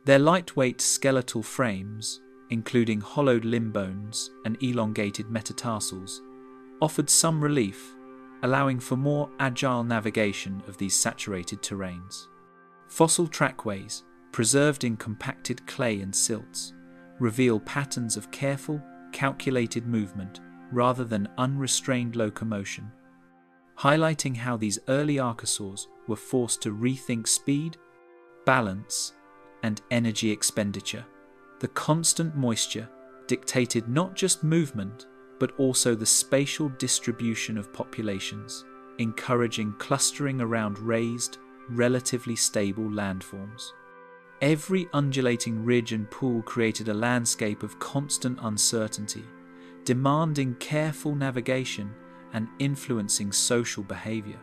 Speaker 1: Their lightweight skeletal frames, including hollowed limb bones and elongated metatarsals, offered some relief, allowing for more agile navigation of these saturated terrains. Fossil trackways, preserved in compacted clay and silts, reveal patterns of careful, calculated movement rather than unrestrained locomotion, highlighting how these early archosaurs were forced to rethink speed, balance, and energy expenditure. The constant moisture dictated not just movement, but also the spatial distribution of populations, encouraging clustering around raised, relatively stable landforms. Every undulating ridge and pool created a landscape of constant uncertainty, demanding careful navigation and influencing social behavior.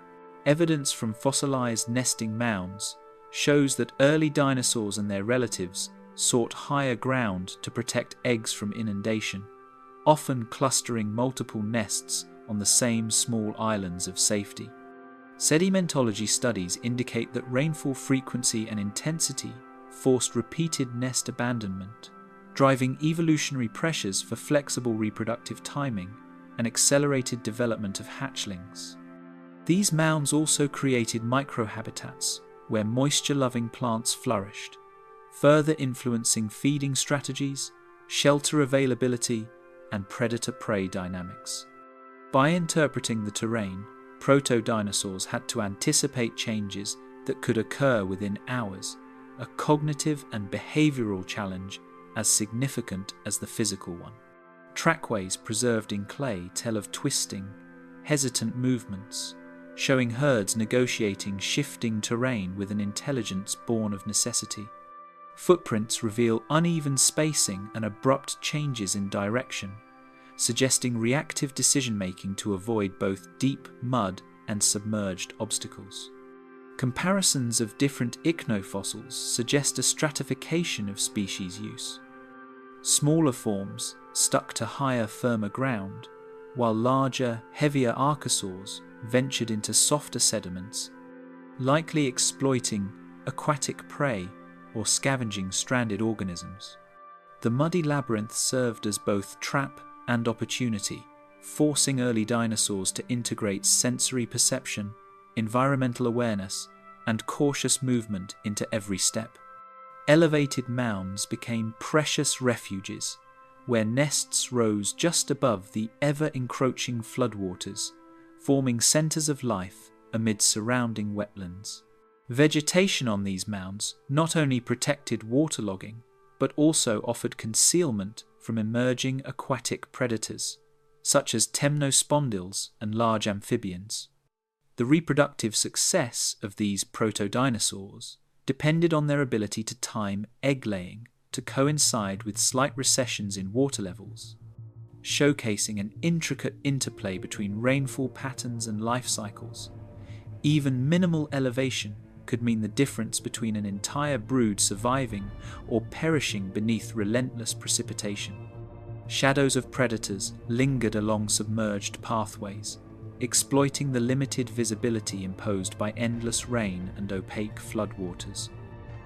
Speaker 1: Evidence from fossilized nesting mounds shows that early dinosaurs and their relatives sought higher ground to protect eggs from inundation, often clustering multiple nests on the same small islands of safety. Sedimentology studies indicate that rainfall frequency and intensity forced repeated nest abandonment, driving evolutionary pressures for flexible reproductive timing and accelerated development of hatchlings. These mounds also created microhabitats where moisture-loving plants flourished, further influencing feeding strategies, shelter availability, and predator-prey dynamics. By interpreting the terrain, proto-dinosaurs had to anticipate changes that could occur within hours, a cognitive and behavioral challenge as significant as the physical one. Trackways preserved in clay tell of twisting, hesitant movements, showing herds negotiating shifting terrain with an intelligence born of necessity. Footprints reveal uneven spacing and abrupt changes in direction, suggesting reactive decision-making to avoid both deep mud and submerged obstacles. Comparisons of different ichnofossils suggest a stratification of species use. Smaller forms stuck to higher, firmer ground, while larger, heavier archosaurs ventured into softer sediments, likely exploiting aquatic prey or scavenging stranded organisms. The muddy labyrinth served as both trap and opportunity, forcing early dinosaurs to integrate sensory perception, environmental awareness, and cautious movement into every step. Elevated mounds became precious refuges, where nests rose just above the ever-encroaching floodwaters, forming centres of life amid surrounding wetlands. Vegetation on these mounds not only protected waterlogging, but also offered concealment from emerging aquatic predators, such as temnospondyls and large amphibians. The reproductive success of these proto-dinosaurs depended on their ability to time egg-laying to coincide with slight recessions in water levels, showcasing an intricate interplay between rainfall patterns and life cycles. Even minimal elevation could mean the difference between an entire brood surviving or perishing beneath relentless precipitation. Shadows of predators lingered along submerged pathways, exploiting the limited visibility imposed by endless rain and opaque floodwaters.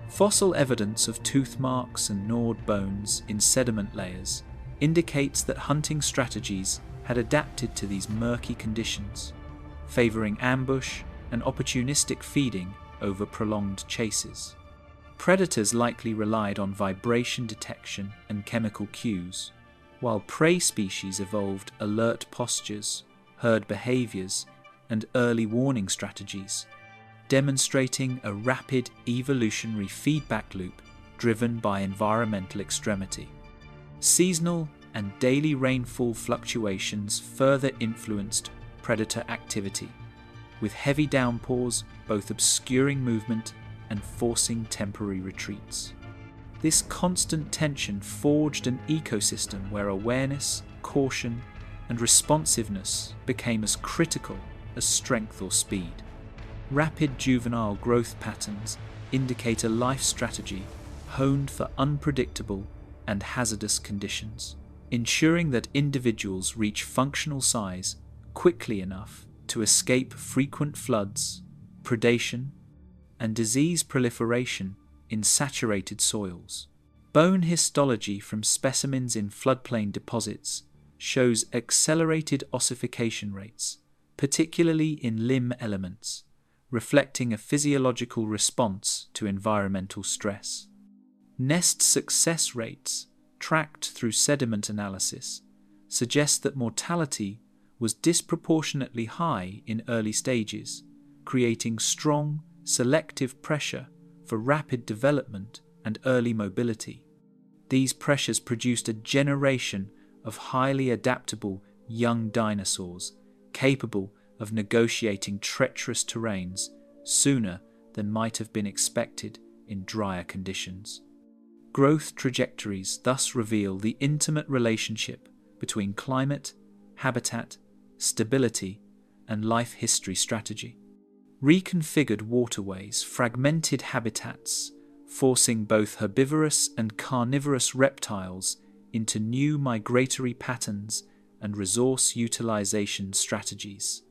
Speaker 1: Fossil evidence of tooth marks and gnawed bones in sediment layers indicates that hunting strategies had adapted to these murky conditions, favouring ambush and opportunistic feeding over prolonged chases. Predators likely relied on vibration detection and chemical cues, while prey species evolved alert postures, herd behaviours, and early warning strategies, demonstrating a rapid evolutionary feedback loop driven by environmental extremity. Seasonal and daily rainfall fluctuations further influenced predator activity, with heavy downpours both obscuring movement and forcing temporary retreats. This constant tension forged an ecosystem where awareness, caution, and responsiveness became as critical as strength or speed. Rapid juvenile growth patterns indicate a life strategy honed for unpredictable and hazardous conditions, ensuring that individuals reach functional size quickly enough to escape frequent floods, predation, and disease proliferation in saturated soils. Bone histology from specimens in floodplain deposits shows accelerated ossification rates, particularly in limb elements, reflecting a physiological response to environmental stress. Nest success rates, tracked through sediment analysis, suggest that mortality was disproportionately high in early stages, creating strong, selective pressure for rapid development and early mobility. These pressures produced a generation of highly adaptable young dinosaurs capable of negotiating treacherous terrains sooner than might have been expected in drier conditions. Growth trajectories thus reveal the intimate relationship between climate, habitat, stability, and life history strategy. Reconfigured waterways fragmented habitats, forcing both herbivorous and carnivorous reptiles into new migratory patterns and resource utilization strategies.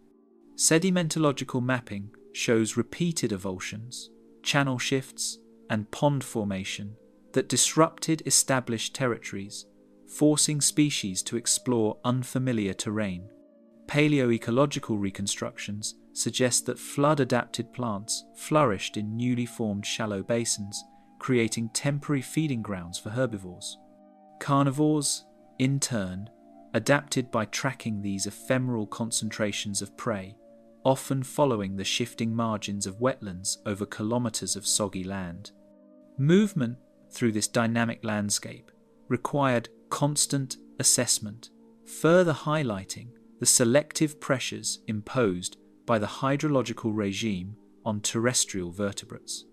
Speaker 1: Sedimentological mapping shows repeated avulsions, channel shifts, and pond formation that disrupted established territories, forcing species to explore unfamiliar terrain. Paleoecological reconstructions suggest that flood-adapted plants flourished in newly formed shallow basins, creating temporary feeding grounds for herbivores. Carnivores, in turn, adapted by tracking these ephemeral concentrations of prey, often following the shifting margins of wetlands over kilometers of soggy land. Movement through this dynamic landscape required constant assessment, further highlighting the selective pressures imposed by the hydrological regime on terrestrial vertebrates.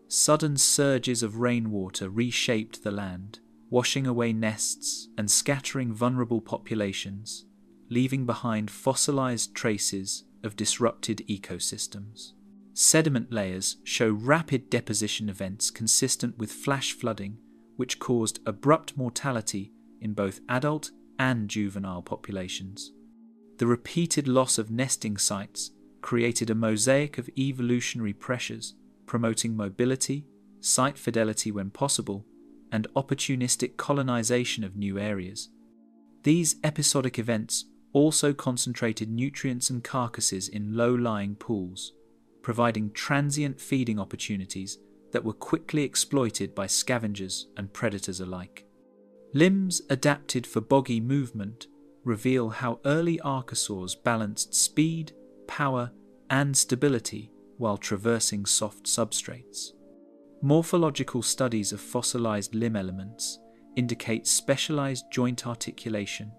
Speaker 1: Sudden surges of rainwater reshaped the land, washing away nests and scattering vulnerable populations, leaving behind fossilized traces of disrupted ecosystems. Sediment layers show rapid deposition events consistent with flash flooding, which caused abrupt mortality in both adult and juvenile populations. The repeated loss of nesting sites created a mosaic of evolutionary pressures, promoting mobility, site fidelity when possible, and opportunistic colonization of new areas. These episodic events also concentrated nutrients and carcasses in low-lying pools, providing transient feeding opportunities that were quickly exploited by scavengers and predators alike. Limbs adapted for boggy movement reveal how early archosaurs balanced speed, power, and stability while traversing soft substrates. Morphological studies of fossilized limb elements indicate specialized joint articulation,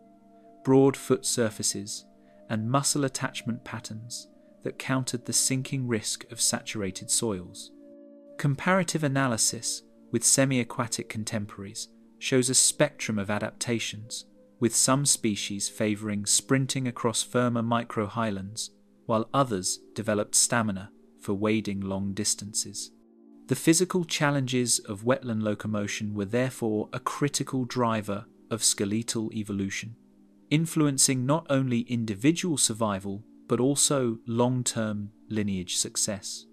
Speaker 1: broad foot surfaces, and muscle attachment patterns that countered the sinking risk of saturated soils. Comparative analysis with semi-aquatic contemporaries shows a spectrum of adaptations, with some species favoring sprinting across firmer micro-highlands, while others developed stamina for wading long distances. The physical challenges of wetland locomotion were therefore a critical driver of skeletal evolution, influencing not only individual survival but also long-term lineage success.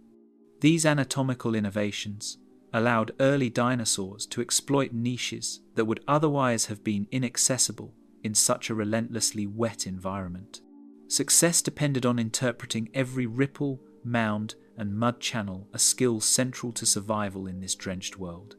Speaker 1: These anatomical innovations allowed early dinosaurs to exploit niches that would otherwise have been inaccessible in such a relentlessly wet environment. Success depended on interpreting every ripple, mound, and mud channel, a skill central to survival in this drenched world.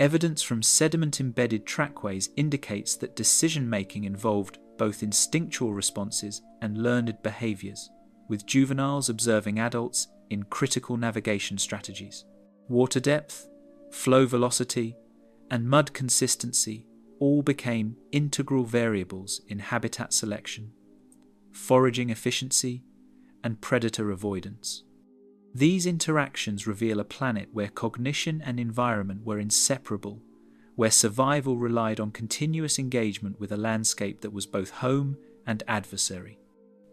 Speaker 1: Evidence from sediment-embedded trackways indicates that decision-making involved both instinctual responses and learned behaviors, with juveniles observing adults in critical navigation strategies. Water depth, flow velocity, and mud consistency all became integral variables in habitat selection, foraging efficiency, and predator avoidance. These interactions reveal a planet where cognition and environment were inseparable, where survival relied on continuous engagement with a landscape that was both home and adversary.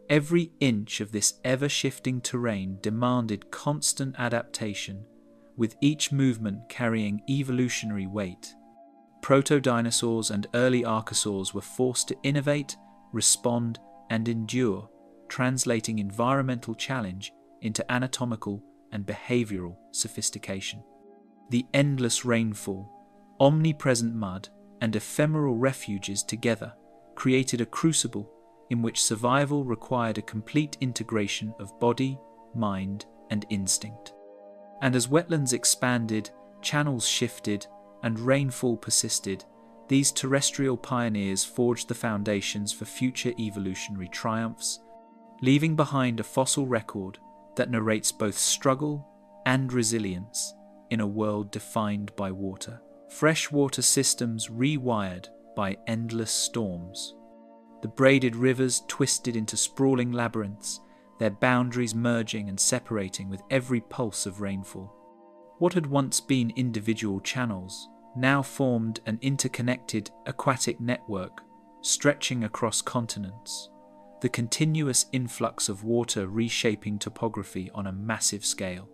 Speaker 1: Every inch of this ever-shifting terrain demanded constant adaptation, with each movement carrying evolutionary weight. Proto-dinosaurs and early archosaurs were forced to innovate, respond, and endure, translating environmental challenge into anatomical and behavioral sophistication. The endless rainfall, omnipresent mud, and ephemeral refuges together created a crucible in which survival required a complete integration of body, mind, and instinct. And as wetlands expanded, channels shifted, and rainfall persisted, these terrestrial pioneers forged the foundations for future evolutionary triumphs, leaving behind a fossil record that narrates both struggle and resilience in a world defined by water. Freshwater systems rewired by endless storms. The braided rivers twisted into sprawling labyrinths, their boundaries merging and separating with every pulse of rainfall. What had once been individual channels now formed an interconnected aquatic network stretching across continents, the continuous influx of water reshaping topography on a massive scale.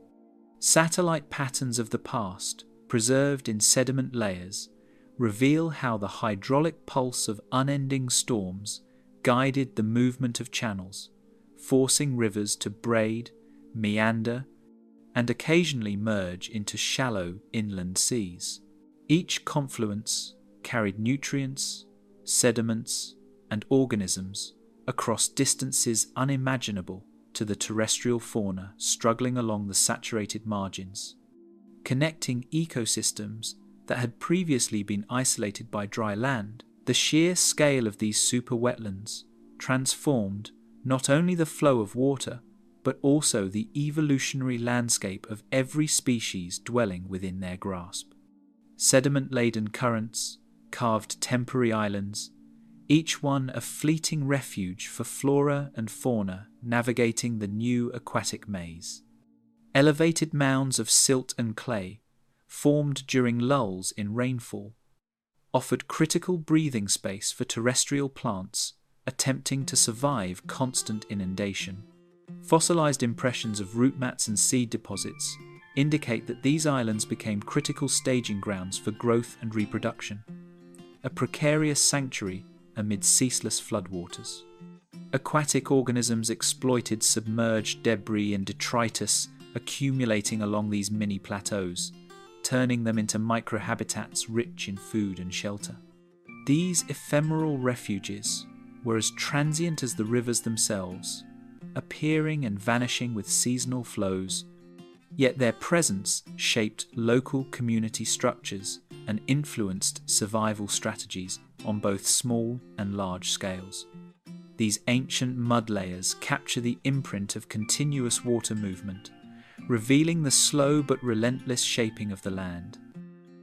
Speaker 1: Satellite patterns of the past, preserved in sediment layers, reveal how the hydraulic pulse of unending storms guided the movement of channels, forcing rivers to braid, meander, and occasionally merge into shallow inland seas. Each confluence carried nutrients, sediments, and organisms across distances unimaginable to the terrestrial fauna struggling along the saturated margins, connecting ecosystems that had previously been isolated by dry land. The sheer scale of these super wetlands transformed not only the flow of water, but also the evolutionary landscape of every species dwelling within their grasp. Sediment-laden currents carved temporary islands, each one a fleeting refuge for flora and fauna navigating the new aquatic maze. Elevated mounds of silt and clay, formed during lulls in rainfall, offered critical breathing space for terrestrial plants attempting to survive constant inundation. Fossilized impressions of root mats and seed deposits indicate that these islands became critical staging grounds for growth and reproduction, a precarious sanctuary amid ceaseless floodwaters. Aquatic organisms exploited submerged debris and detritus accumulating along these mini plateaus, turning them into microhabitats rich in food and shelter. These ephemeral refuges were as transient as the rivers themselves, appearing and vanishing with seasonal flows, yet their presence shaped local community structures and influenced survival strategies on both small and large scales. These ancient mud layers capture the imprint of continuous water movement, revealing the slow but relentless shaping of the land.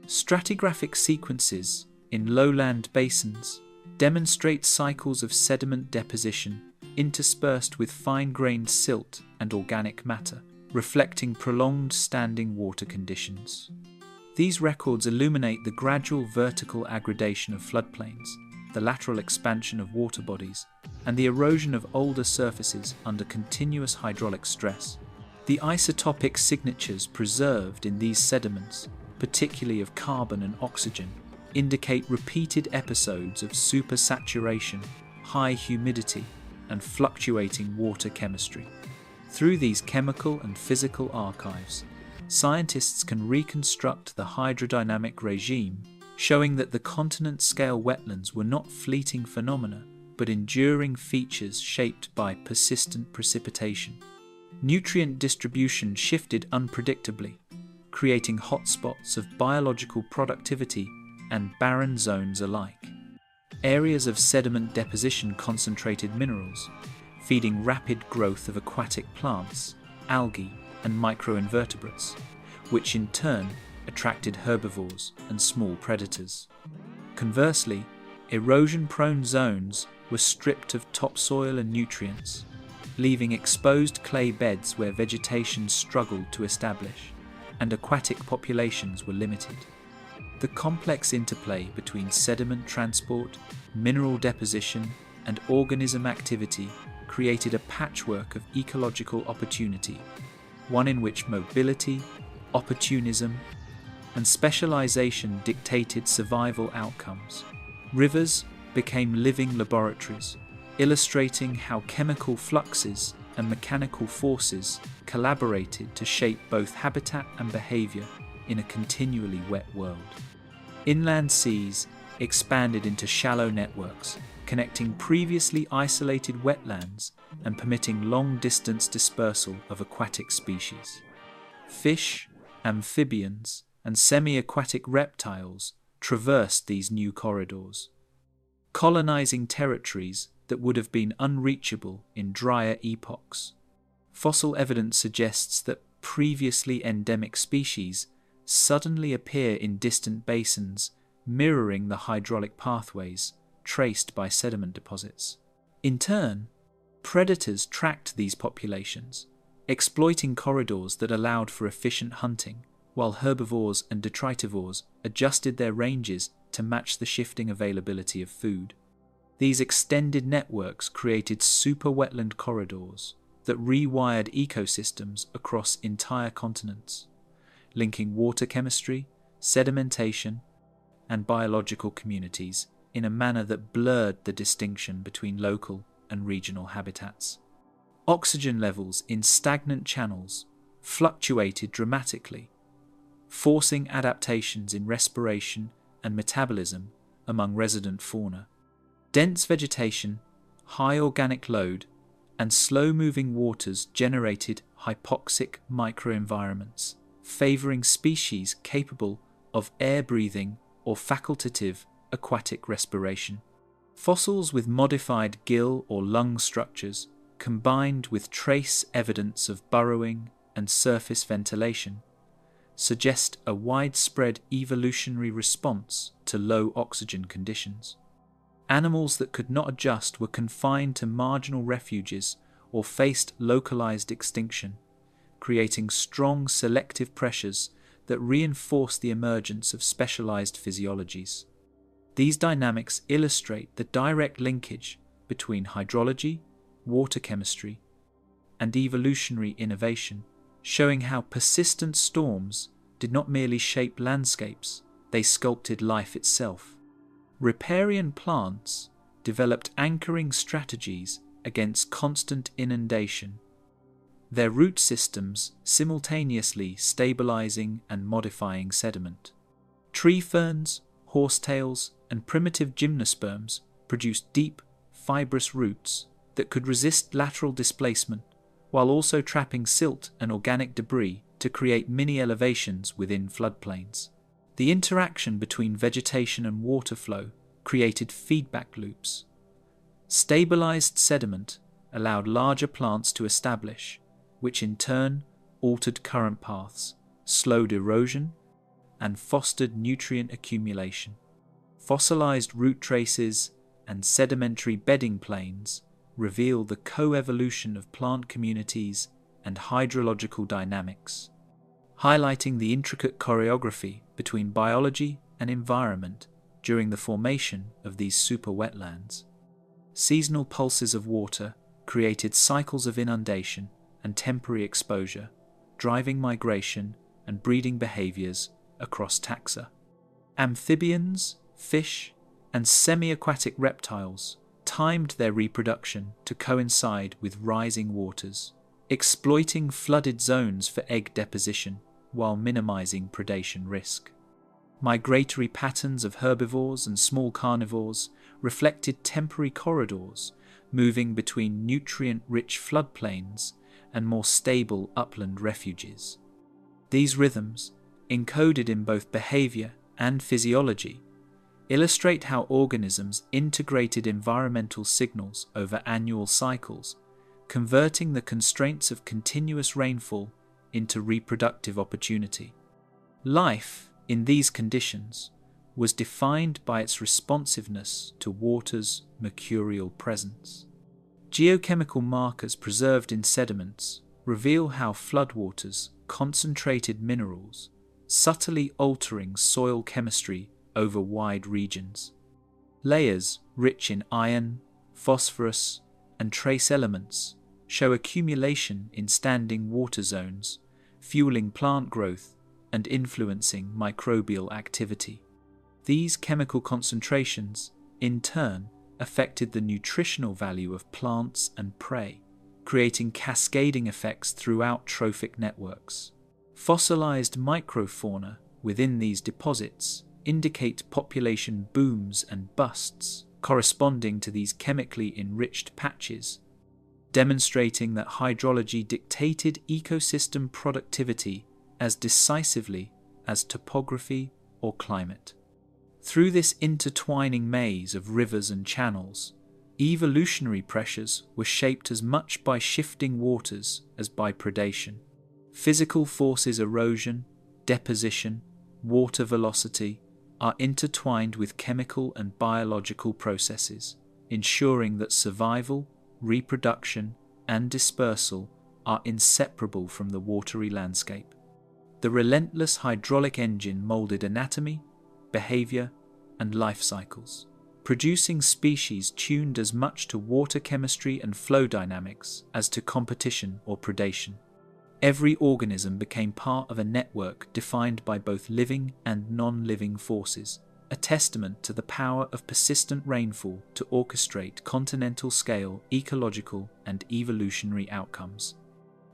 Speaker 1: Stratigraphic sequences in lowland basins demonstrate cycles of sediment deposition interspersed with fine-grained silt and organic matter, reflecting prolonged standing water conditions. These records illuminate the gradual vertical aggradation of floodplains, the lateral expansion of water bodies, and the erosion of older surfaces under continuous hydraulic stress. The isotopic signatures preserved in these sediments, particularly of carbon and oxygen, indicate repeated episodes of supersaturation, high humidity, and fluctuating water chemistry. Through these chemical and physical archives, scientists can reconstruct the hydrodynamic regime, showing that the continent-scale wetlands were not fleeting phenomena, but enduring features shaped by persistent precipitation. Nutrient distribution shifted unpredictably, creating hotspots of biological productivity and barren zones alike. Areas of sediment deposition concentrated minerals, feeding rapid growth of aquatic plants, algae, and microinvertebrates, which in turn attracted herbivores and small predators. Conversely, erosion-prone zones were stripped of topsoil and nutrients, leaving exposed clay beds where vegetation struggled to establish, and aquatic populations were limited. The complex interplay between sediment transport, mineral deposition, and organism activity created a patchwork of ecological opportunity, one in which mobility, opportunism, and specialization dictated survival outcomes. Rivers became living laboratories, illustrating how chemical fluxes and mechanical forces collaborated to shape both habitat and behavior in a continually wet world. Inland seas expanded into shallow networks, connecting previously isolated wetlands and permitting long-distance dispersal of aquatic species. Fish, amphibians, and semi-aquatic reptiles traversed these new corridors, colonizing territories that would have been unreachable in drier epochs. Fossil evidence suggests that previously endemic species suddenly appear in distant basins, mirroring the hydraulic pathways traced by sediment deposits. In turn, predators tracked these populations, exploiting corridors that allowed for efficient hunting, while herbivores and detritivores adjusted their ranges to match the shifting availability of food. These extended networks created super wetland corridors that rewired ecosystems across entire continents, linking water chemistry, sedimentation, and biological communities in a manner that blurred the distinction between local and regional habitats. Oxygen levels in stagnant channels fluctuated dramatically, forcing adaptations in respiration and metabolism among resident fauna. Dense vegetation, high organic load, and slow-moving waters generated hypoxic microenvironments, favouring species capable of air-breathing or facultative aquatic respiration. Fossils with modified gill or lung structures, combined with trace evidence of burrowing and surface ventilation, suggest a widespread evolutionary response to low oxygen conditions. Animals that could not adjust were confined to marginal refuges or faced localized extinction, creating strong selective pressures that reinforce the emergence of specialized physiologies. These dynamics illustrate the direct linkage between hydrology, water chemistry, and evolutionary innovation, showing how persistent storms did not merely shape landscapes, they sculpted life itself. Riparian plants developed anchoring strategies against constant inundation, their root systems simultaneously stabilizing and modifying sediment. Tree ferns, horsetails, and primitive gymnosperms produced deep, fibrous roots that could resist lateral displacement while also trapping silt and organic debris to create mini elevations within floodplains. The interaction between vegetation and water flow created feedback loops. Stabilized sediment allowed larger plants to establish, which in turn altered current paths, slowed erosion, and fostered nutrient accumulation. Fossilized root traces and sedimentary bedding plains reveal the co-evolution of plant communities and hydrological dynamics, highlighting the intricate choreography between biology and environment during the formation of these super wetlands. Seasonal pulses of water created cycles of inundation and temporary exposure, driving migration and breeding behaviors across taxa. Amphibians, fish, and semi-aquatic reptiles timed their reproduction to coincide with rising waters, exploiting flooded zones for egg deposition while minimizing predation risk. Migratory patterns of herbivores and small carnivores reflected temporary corridors moving between nutrient-rich floodplains and more stable upland refuges. These rhythms, encoded in both behavior and physiology, illustrate how organisms integrated environmental signals over annual cycles, converting the constraints of continuous rainfall into reproductive opportunity. Life, in these conditions, was defined by its responsiveness to water's mercurial presence. Geochemical markers preserved in sediments reveal how floodwaters concentrated minerals, subtly altering soil chemistry over wide regions. Layers rich in iron, phosphorus, and trace elements show accumulation in standing water zones, fueling plant growth and influencing microbial activity. These chemical concentrations, in turn, affected the nutritional value of plants and prey, creating cascading effects throughout trophic networks. Fossilized microfauna within these deposits indicate population booms and busts corresponding to these chemically enriched patches, demonstrating that hydrology dictated ecosystem productivity as decisively as topography or climate. Through this intertwining maze of rivers and channels, evolutionary pressures were shaped as much by shifting waters as by predation. Physical forces, erosion, deposition, water velocity, are intertwined with chemical and biological processes, ensuring that survival, reproduction, and dispersal are inseparable from the watery landscape. The relentless hydraulic engine molded anatomy, behavior, and life cycles, producing species tuned as much to water chemistry and flow dynamics as to competition or predation. Every organism became part of a network defined by both living and non-living forces, a testament to the power of persistent rainfall to orchestrate continental-scale ecological and evolutionary outcomes.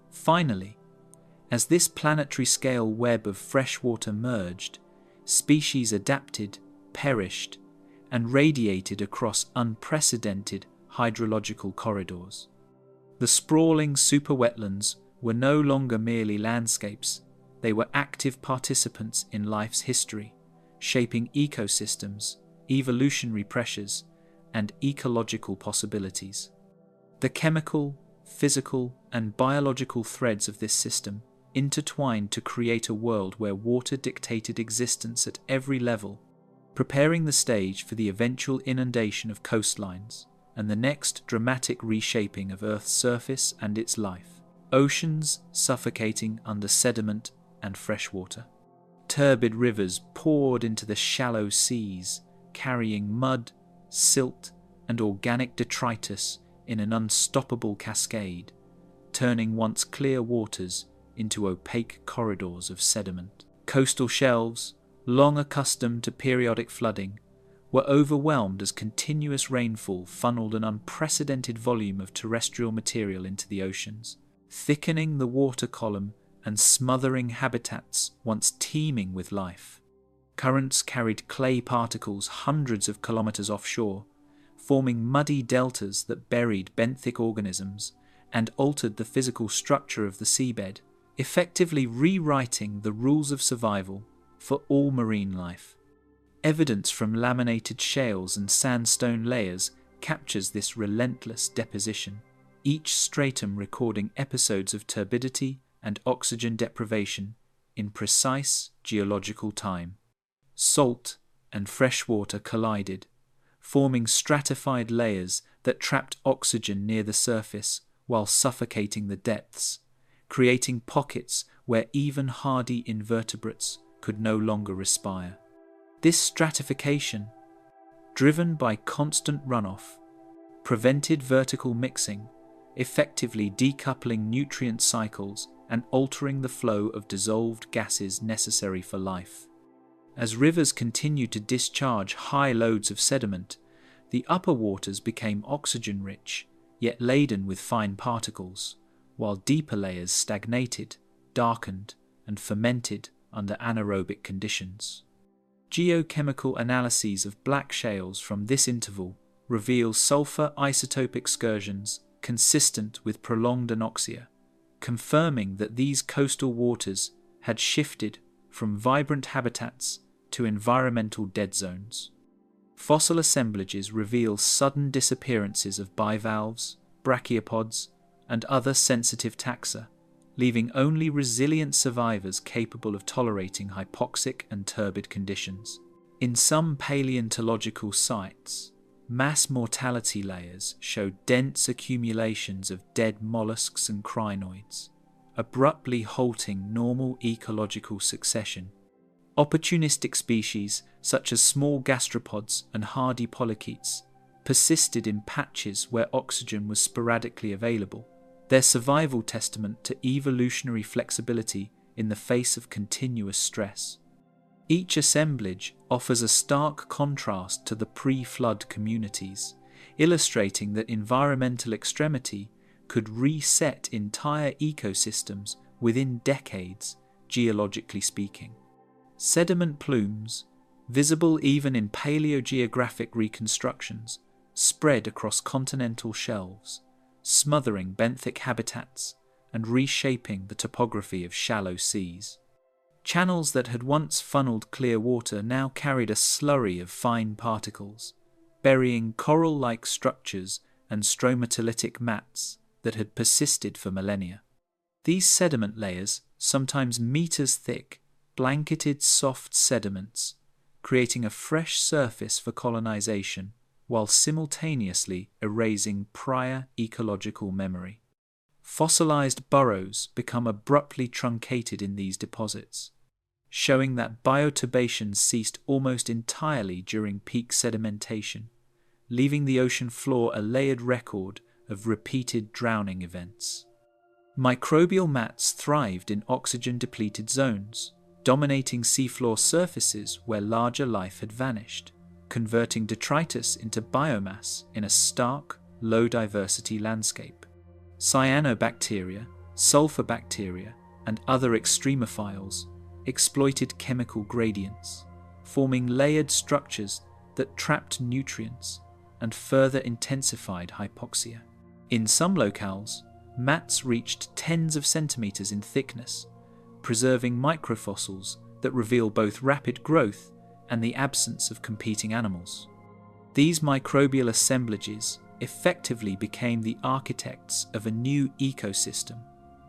Speaker 1: Finally, as this planetary-scale web of freshwater merged, species adapted, perished, and radiated across unprecedented hydrological corridors. The sprawling super wetlands were no longer merely landscapes, they were active participants in life's history, shaping ecosystems, evolutionary pressures, and ecological possibilities. The chemical, physical, and biological threads of this system intertwined to create a world where water dictated existence at every level, preparing the stage for the eventual inundation of coastlines and the next dramatic reshaping of Earth's surface and its life. Oceans suffocating under sediment and freshwater. Turbid rivers poured into the shallow seas, carrying mud, silt, and organic detritus in an unstoppable cascade, turning once clear waters into opaque corridors of sediment. Coastal shelves, long accustomed to periodic flooding, were overwhelmed as continuous rainfall funneled an unprecedented volume of terrestrial material into the oceans, thickening the water column and smothering habitats once teeming with life. Currents carried clay particles hundreds of kilometers offshore, forming muddy deltas that buried benthic organisms and altered the physical structure of the seabed, effectively rewriting the rules of survival for all marine life. Evidence from laminated shales and sandstone layers captures this relentless deposition, each stratum recording episodes of turbidity and oxygen deprivation in precise geological time. Salt and fresh water collided, forming stratified layers that trapped oxygen near the surface while suffocating the depths, creating pockets where even hardy invertebrates could no longer respire. This stratification, driven by constant runoff, prevented vertical mixing, effectively decoupling nutrient cycles and altering the flow of dissolved gases necessary for life. As rivers continued to discharge high loads of sediment, the upper waters became oxygen-rich, yet laden with fine particles, while deeper layers stagnated, darkened, and fermented under anaerobic conditions. Geochemical analyses of black shales from this interval reveal sulfur isotope excursions consistent with prolonged anoxia, confirming that these coastal waters had shifted from vibrant habitats to environmental dead zones. Fossil assemblages reveal sudden disappearances of bivalves, brachiopods, and other sensitive taxa, leaving only resilient survivors capable of tolerating hypoxic and turbid conditions. In some paleontological sites, mass mortality layers show dense accumulations of dead mollusks and crinoids, abruptly halting normal ecological succession. Opportunistic species, such as small gastropods and hardy polychaetes, persisted in patches where oxygen was sporadically available, their survival testament to evolutionary flexibility in the face of continuous stress. Each assemblage offers a stark contrast to the pre-flood communities, illustrating that environmental extremity could reset entire ecosystems within decades, geologically speaking. Sediment plumes, visible even in paleogeographic reconstructions, spread across continental shelves, smothering benthic habitats and reshaping the topography of shallow seas. Channels that had once funneled clear water now carried a slurry of fine particles, burying coral-like structures and stromatolitic mats that had persisted for millennia. These sediment layers, sometimes meters thick, blanketed soft sediments, creating a fresh surface for colonization while simultaneously erasing prior ecological memory. Fossilized burrows become abruptly truncated in these deposits, showing that bioturbation ceased almost entirely during peak sedimentation, leaving the ocean floor a layered record of repeated drowning events. Microbial mats thrived in oxygen-depleted zones, dominating seafloor surfaces where larger life had vanished, converting detritus into biomass in a stark, low-diversity landscape. Cyanobacteria, sulfur bacteria, and other extremophiles exploited chemical gradients, forming layered structures that trapped nutrients and further intensified hypoxia. In some locales, mats reached tens of centimeters in thickness, preserving microfossils that reveal both rapid growth and the absence of competing animals. These microbial assemblages effectively became the architects of a new ecosystem,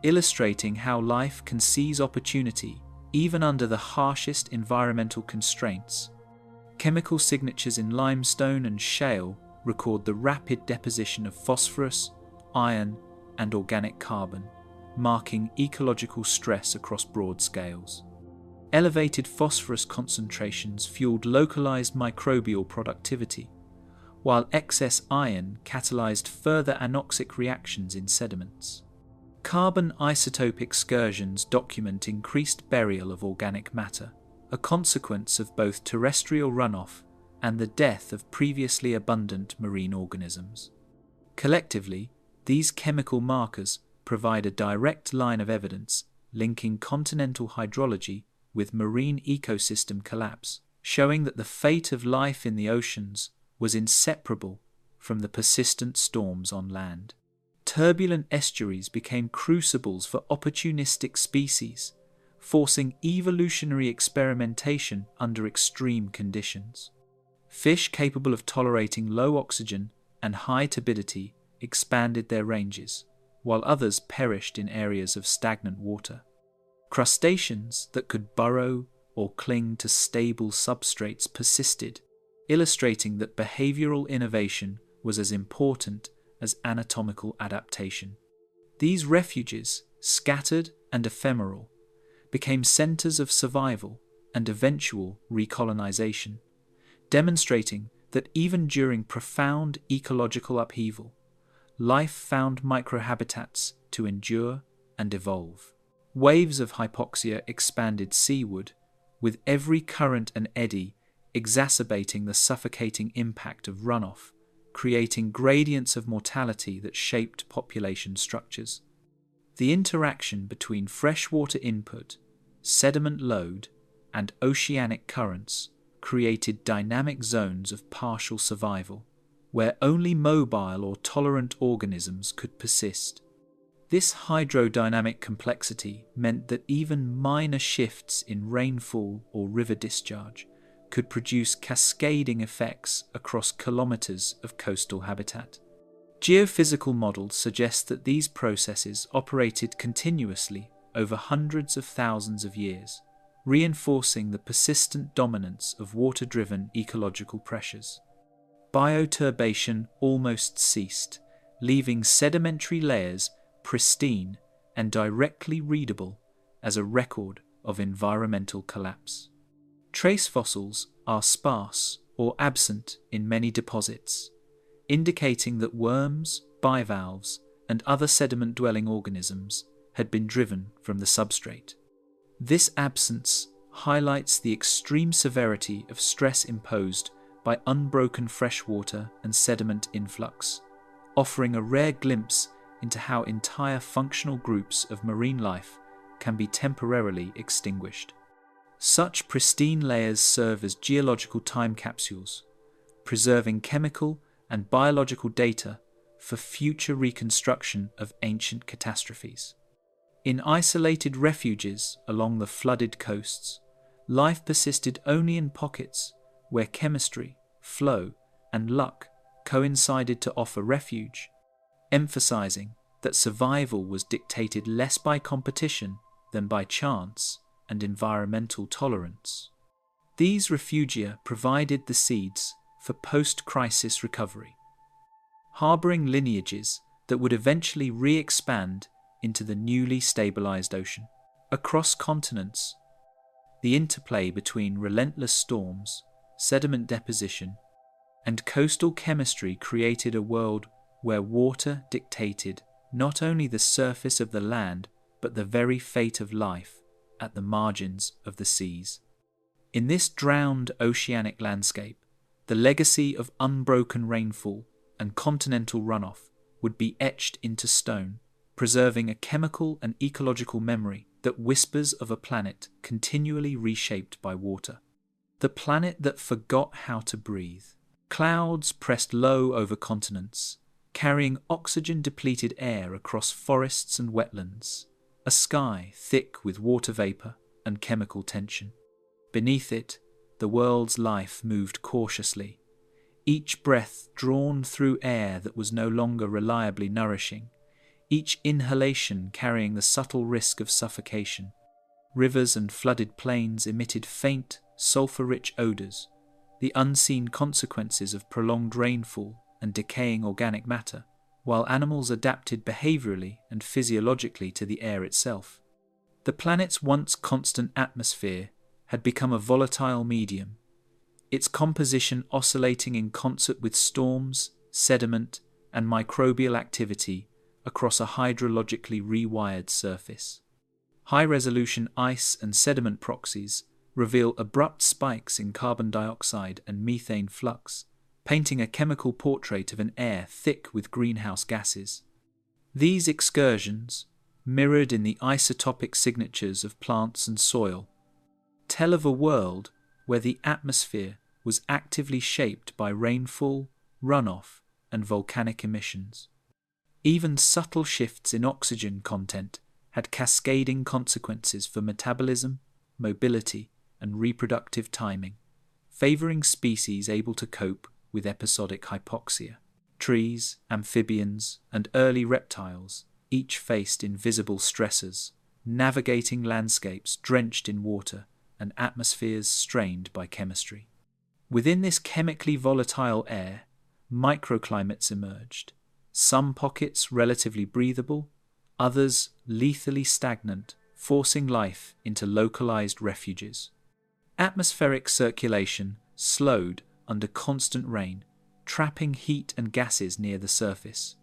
Speaker 1: illustrating how life can seize opportunity even under the harshest environmental constraints. Chemical signatures in limestone and shale record the rapid deposition of phosphorus, iron, and organic carbon, marking ecological stress across broad scales. Elevated phosphorus concentrations fueled localized microbial productivity, while excess iron catalyzed further anoxic reactions in sediments. Carbon isotope excursions document increased burial of organic matter, a consequence of both terrestrial runoff and the death of previously abundant marine organisms. Collectively, these chemical markers provide a direct line of evidence linking continental hydrology with marine ecosystem collapse, showing that the fate of life in the oceans was inseparable from the persistent storms on land. Turbulent estuaries became crucibles for opportunistic species, forcing evolutionary experimentation under extreme conditions. Fish capable of tolerating low oxygen and high turbidity expanded their ranges, while others perished in areas of stagnant water. Crustaceans that could burrow or cling to stable substrates persisted, illustrating that behavioral innovation was as important as anatomical adaptation. These refuges, scattered and ephemeral, became centers of survival and eventual recolonization, demonstrating that even during profound ecological upheaval, life found microhabitats to endure and evolve. Waves of hypoxia expanded seaward, with every current and eddy exacerbating the suffocating impact of runoff, creating gradients of mortality that shaped population structures. The interaction between freshwater input, sediment load, and oceanic currents created dynamic zones of partial survival, where only mobile or tolerant organisms could persist. This hydrodynamic complexity meant that even minor shifts in rainfall or river discharge could produce cascading effects across kilometers of coastal habitat. Geophysical models suggest that these processes operated continuously over hundreds of thousands of years, reinforcing the persistent dominance of water-driven ecological pressures. Bioturbation almost ceased, leaving sedimentary layers pristine and directly readable as a record of environmental collapse. Trace fossils are sparse or absent in many deposits, indicating that worms, bivalves, and other sediment-dwelling organisms had been driven from the substrate. This absence highlights the extreme severity of stress imposed by unbroken freshwater and sediment influx, offering a rare glimpse into how entire functional groups of marine life can be temporarily extinguished. Such pristine layers serve as geological time capsules, preserving chemical and biological data for future reconstruction of ancient catastrophes. In isolated refuges along the flooded coasts, life persisted only in pockets where chemistry, flow, and luck coincided to offer refuge, emphasizing that survival was dictated less by competition than by chance and environmental tolerance. These refugia provided the seeds for post-crisis recovery, harboring lineages that would eventually re-expand into the newly stabilized ocean. Across continents, the interplay between relentless storms, sediment deposition, and coastal chemistry created a world where water dictated not only the surface of the land, but the very fate of life at the margins of the seas. In this drowned oceanic landscape, the legacy of unbroken rainfall and continental runoff would be etched into stone, preserving a chemical and ecological memory that whispers of a planet continually reshaped by water. The planet that forgot how to breathe. Clouds pressed low over continents, carrying oxygen-depleted air across forests and wetlands, a sky thick with water vapor and chemical tension. Beneath it, the world's life moved cautiously, each breath drawn through air that was no longer reliably nourishing, each inhalation carrying the subtle risk of suffocation. Rivers and flooded plains emitted faint, sulfur-rich odors, the unseen consequences of prolonged rainfall and decaying organic matter, while animals adapted behaviorally and physiologically to the air itself. The planet's once constant atmosphere had become a volatile medium, its composition oscillating in concert with storms, sediment, and microbial activity across a hydrologically rewired surface. High-resolution ice and sediment proxies reveal abrupt spikes in carbon dioxide and methane flux, painting a chemical portrait of an air thick with greenhouse gases. These excursions, mirrored in the isotopic signatures of plants and soil, tell of a world where the atmosphere was actively shaped by rainfall, runoff, and volcanic emissions. Even subtle shifts in oxygen content had cascading consequences for metabolism, mobility, and reproductive timing, favoring species able to cope with episodic hypoxia. Trees, amphibians, and early reptiles, each faced invisible stressors, navigating landscapes drenched in water and atmospheres strained by chemistry. Within this chemically volatile air, microclimates emerged, some pockets relatively breathable, others lethally stagnant, forcing life into localized refuges. Atmospheric circulation slowed under constant rain, trapping heat and gases near the surface,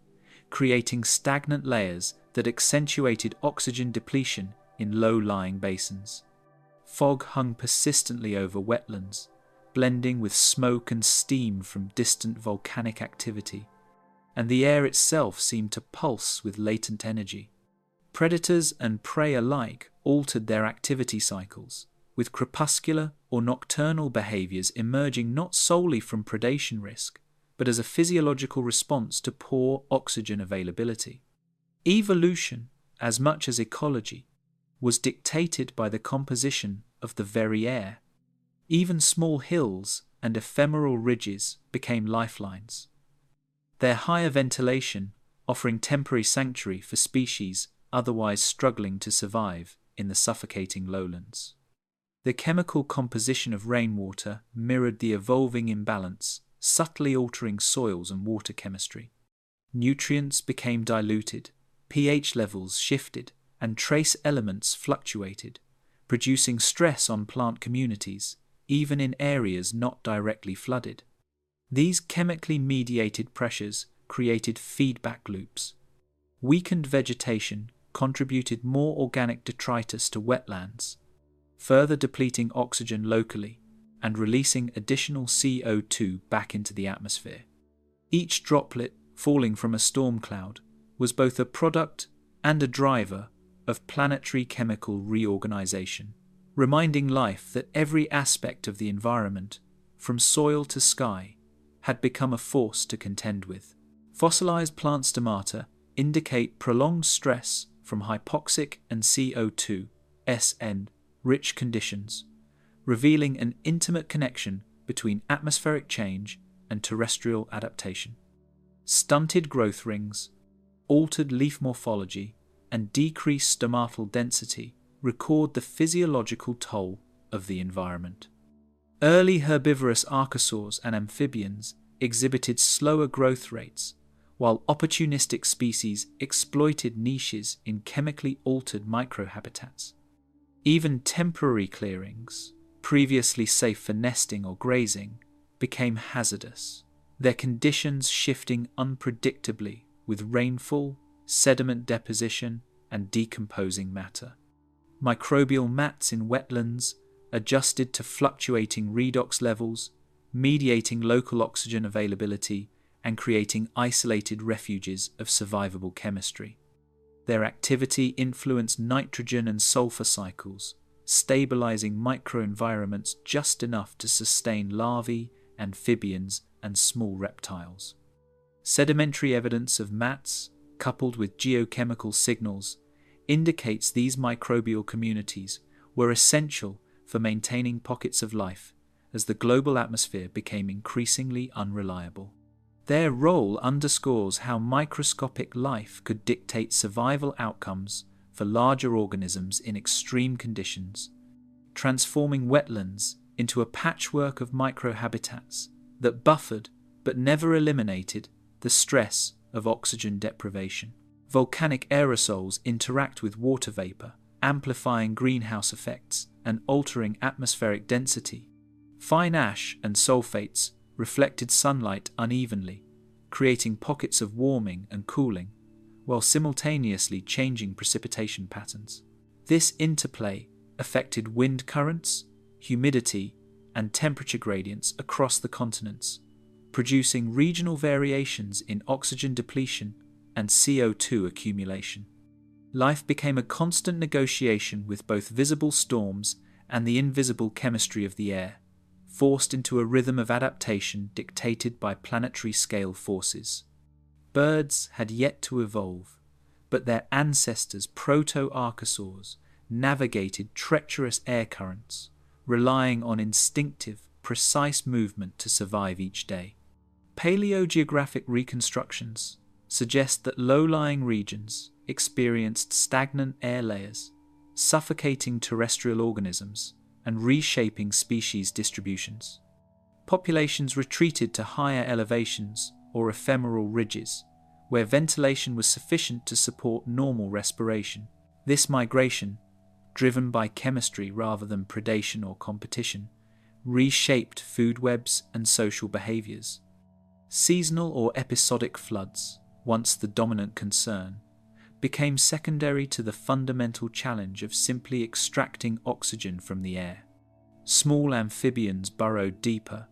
Speaker 1: creating stagnant layers that accentuated oxygen depletion in low-lying basins. Fog hung persistently over wetlands, blending with smoke and steam from distant volcanic activity, and the air itself seemed to pulse with latent energy. Predators and prey alike altered their activity cycles, with crepuscular or nocturnal behaviors emerging not solely from predation risk, but as a physiological response to poor oxygen availability. Evolution, as much as ecology, was dictated by the composition of the very air. Even small hills and ephemeral ridges became lifelines, their higher ventilation offering temporary sanctuary for species otherwise struggling to survive in the suffocating lowlands. The chemical composition of rainwater mirrored the evolving imbalance, subtly altering soils and water chemistry. Nutrients became diluted, pH levels shifted, and trace elements fluctuated, producing stress on plant communities, even in areas not directly flooded. These chemically mediated pressures created feedback loops. Weakened vegetation contributed more organic detritus to wetlands, further depleting oxygen locally and releasing additional CO2 back into the atmosphere. Each droplet falling from a storm cloud was both a product and a driver of planetary chemical reorganization, reminding life that every aspect of the environment, from soil to sky, had become a force to contend with. Fossilized plant stomata indicate prolonged stress from hypoxic and CO2 (SN) rich conditions, revealing an intimate connection between atmospheric change and terrestrial adaptation. Stunted growth rings, altered leaf morphology, and decreased stomatal density record the physiological toll of the environment. Early herbivorous archosaurs and amphibians exhibited slower growth rates, while opportunistic species exploited niches in chemically altered microhabitats. Even temporary clearings, previously safe for nesting or grazing, became hazardous, their conditions shifting unpredictably with rainfall, sediment deposition, and decomposing matter. Microbial mats in wetlands adjusted to fluctuating redox levels, mediating local oxygen availability and creating isolated refuges of survivable chemistry. Their activity influenced nitrogen and sulfur cycles, stabilizing microenvironments just enough to sustain larvae, amphibians, and small reptiles. Sedimentary evidence of mats, coupled with geochemical signals, indicates these microbial communities were essential for maintaining pockets of life as the global atmosphere became increasingly unreliable. Their role underscores how microscopic life could dictate survival outcomes for larger organisms in extreme conditions, transforming wetlands into a patchwork of microhabitats that buffered but never eliminated the stress of oxygen deprivation. Volcanic aerosols interact with water vapor, amplifying greenhouse effects and altering atmospheric density. Fine ash and sulfates reflected sunlight unevenly, creating pockets of warming and cooling, while simultaneously changing precipitation patterns. This interplay affected wind currents, humidity, and temperature gradients across the continents, producing regional variations in oxygen depletion and CO2 accumulation. Life became a constant negotiation with both visible storms and the invisible chemistry of the air, forced into a rhythm of adaptation dictated by planetary scale forces. Birds had yet to evolve, but their ancestors, proto-archosaurs, navigated treacherous air currents, relying on instinctive, precise movement to survive each day. Paleogeographic reconstructions suggest that low-lying regions, experienced stagnant air layers, suffocating terrestrial organisms and reshaping species distributions. Populations retreated to higher elevations or ephemeral ridges, where ventilation was sufficient to support normal respiration. This migration, driven by chemistry rather than predation or competition, reshaped food webs and social behaviors. Seasonal or episodic floods, once the dominant concern, became secondary to the fundamental challenge of simply extracting oxygen from the air. Small amphibians burrowed deeper,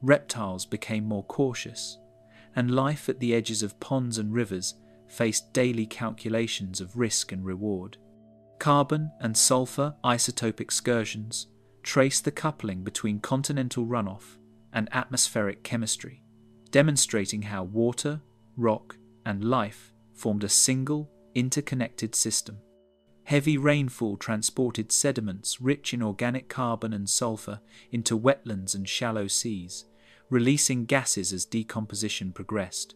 Speaker 1: reptiles became more cautious, and life at the edges of ponds and rivers faced daily calculations of risk and reward. Carbon and sulfur isotope excursions trace the coupling between continental runoff and atmospheric chemistry, demonstrating how water, rock, and life formed a single, interconnected system. Heavy rainfall transported sediments rich in organic carbon and sulfur into wetlands and shallow seas, releasing gases as decomposition progressed.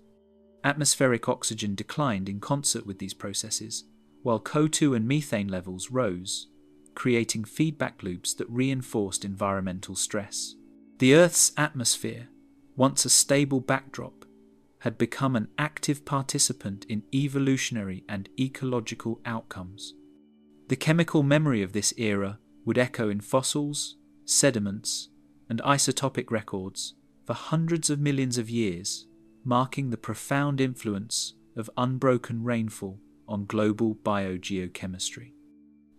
Speaker 1: Atmospheric oxygen declined in concert with these processes, while CO2 and methane levels rose, creating feedback loops that reinforced environmental stress. The Earth's atmosphere, once a stable backdrop, had become an active participant in evolutionary and ecological outcomes. The chemical memory of this era would echo in fossils, sediments, and isotopic records for hundreds of millions of years, marking the profound influence of unbroken rainfall on global biogeochemistry.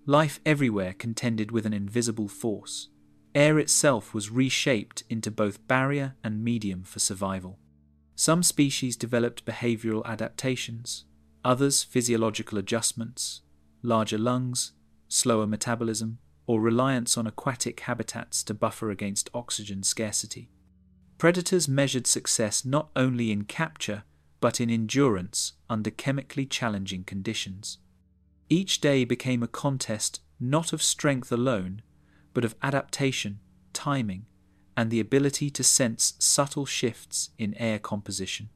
Speaker 1: Life everywhere contended with an invisible force. Air itself was reshaped into both barrier and medium for survival. Some species developed behavioral adaptations, others physiological adjustments, larger lungs, slower metabolism, or reliance on aquatic habitats to buffer against oxygen scarcity. Predators measured success not only in capture, but in endurance under chemically challenging conditions. Each day became a contest not of strength alone, but of adaptation, timing, and the ability to sense subtle shifts in air composition.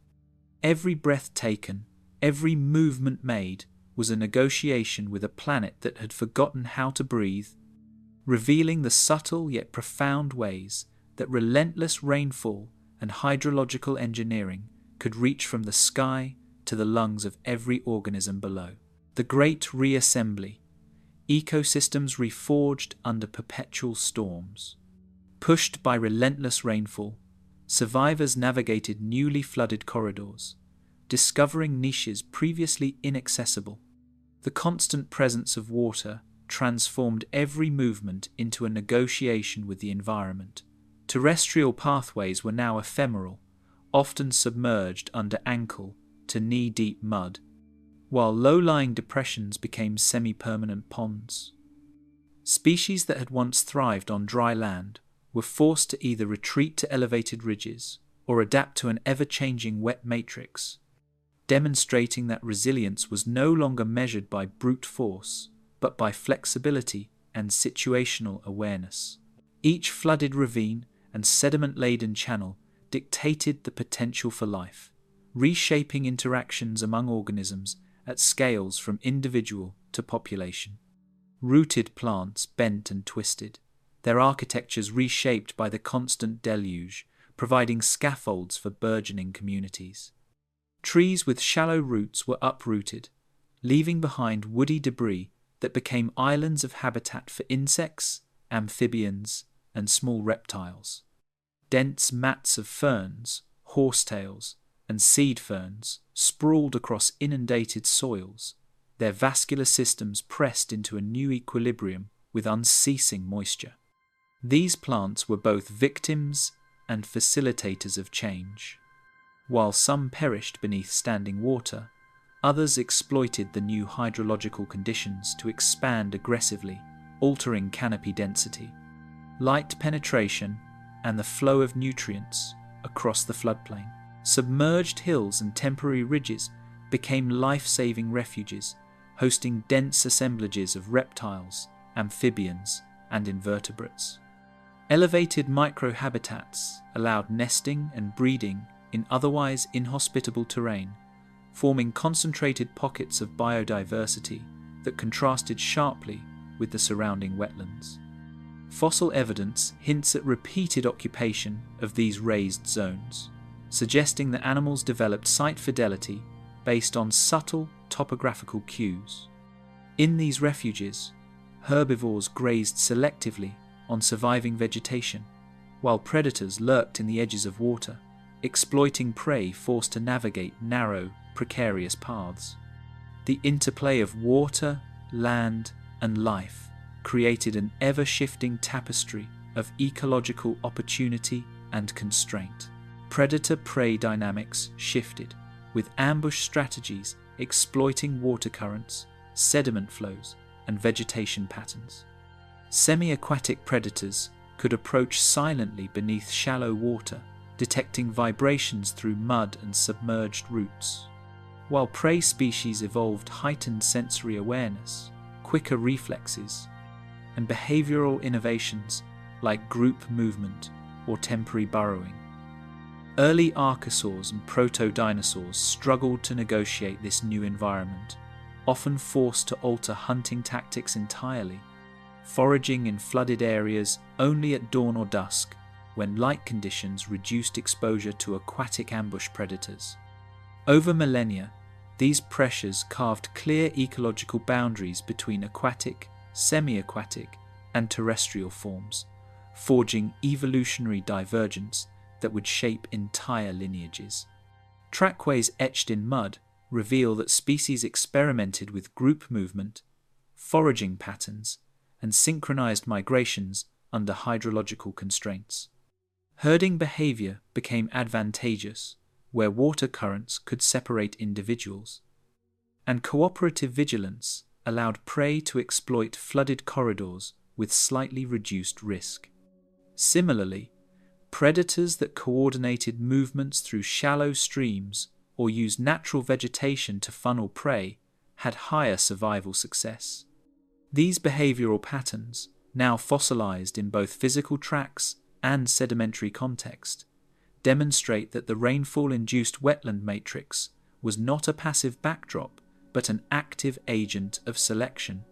Speaker 1: Every breath taken, every movement made, was a negotiation with a planet that had forgotten how to breathe, revealing the subtle yet profound ways that relentless rainfall and hydrological engineering could reach from the sky to the lungs of every organism below. The Great Reassembly, ecosystems reforged under perpetual storms. Pushed by relentless rainfall, survivors navigated newly flooded corridors, discovering niches previously inaccessible. The constant presence of water transformed every movement into a negotiation with the environment. Terrestrial pathways were now ephemeral, often submerged under ankle to knee-deep mud, while low-lying depressions became semi-permanent ponds. Species that had once thrived on dry land were forced to either retreat to elevated ridges or adapt to an ever-changing wet matrix, demonstrating that resilience was no longer measured by brute force, but by flexibility and situational awareness. Each flooded ravine and sediment-laden channel dictated the potential for life, reshaping interactions among organisms at scales from individual to population. Rooted plants bent and twisted, their architectures reshaped by the constant deluge, providing scaffolds for burgeoning communities. Trees with shallow roots were uprooted, leaving behind woody debris that became islands of habitat for insects, amphibians, and small reptiles. Dense mats of ferns, horsetails, and seed ferns sprawled across inundated soils, their vascular systems pressed into a new equilibrium with unceasing moisture. These plants were both victims and facilitators of change. While some perished beneath standing water, others exploited the new hydrological conditions to expand aggressively, altering canopy density, light penetration, and the flow of nutrients across the floodplain. Submerged hills and temporary ridges became life-saving refuges, hosting dense assemblages of reptiles, amphibians, and invertebrates. Elevated microhabitats allowed nesting and breeding in otherwise inhospitable terrain, forming concentrated pockets of biodiversity that contrasted sharply with the surrounding wetlands. Fossil evidence hints at repeated occupation of these raised zones, suggesting that animals developed site fidelity based on subtle topographical cues. In these refuges, herbivores grazed selectively on surviving vegetation, while predators lurked in the edges of water, exploiting prey forced to navigate narrow, precarious paths. The interplay of water, land, and life created an ever-shifting tapestry of ecological opportunity and constraint. Predator-prey dynamics shifted, with ambush strategies exploiting water currents, sediment flows, and vegetation patterns. Semi-aquatic predators could approach silently beneath shallow water, detecting vibrations through mud and submerged roots, while prey species evolved heightened sensory awareness, quicker reflexes, and behavioral innovations like group movement or temporary burrowing. Early archosaurs and proto-dinosaurs struggled to negotiate this new environment, often forced to alter hunting tactics entirely, foraging in flooded areas only at dawn or dusk, when light conditions reduced exposure to aquatic ambush predators. Over millennia, these pressures carved clear ecological boundaries between aquatic, semi-aquatic, and terrestrial forms, forging evolutionary divergence that would shape entire lineages. Trackways etched in mud reveal that species experimented with group movement, foraging patterns, and synchronized migrations under hydrological constraints. Herding behavior became advantageous where water currents could separate individuals, and cooperative vigilance allowed prey to exploit flooded corridors with slightly reduced risk. Similarly, predators that coordinated movements through shallow streams or used natural vegetation to funnel prey had higher survival success. These behavioral patterns, now fossilized in both physical tracks and sedimentary context, demonstrate that the rainfall-induced wetland matrix was not a passive backdrop, but an active agent of selection,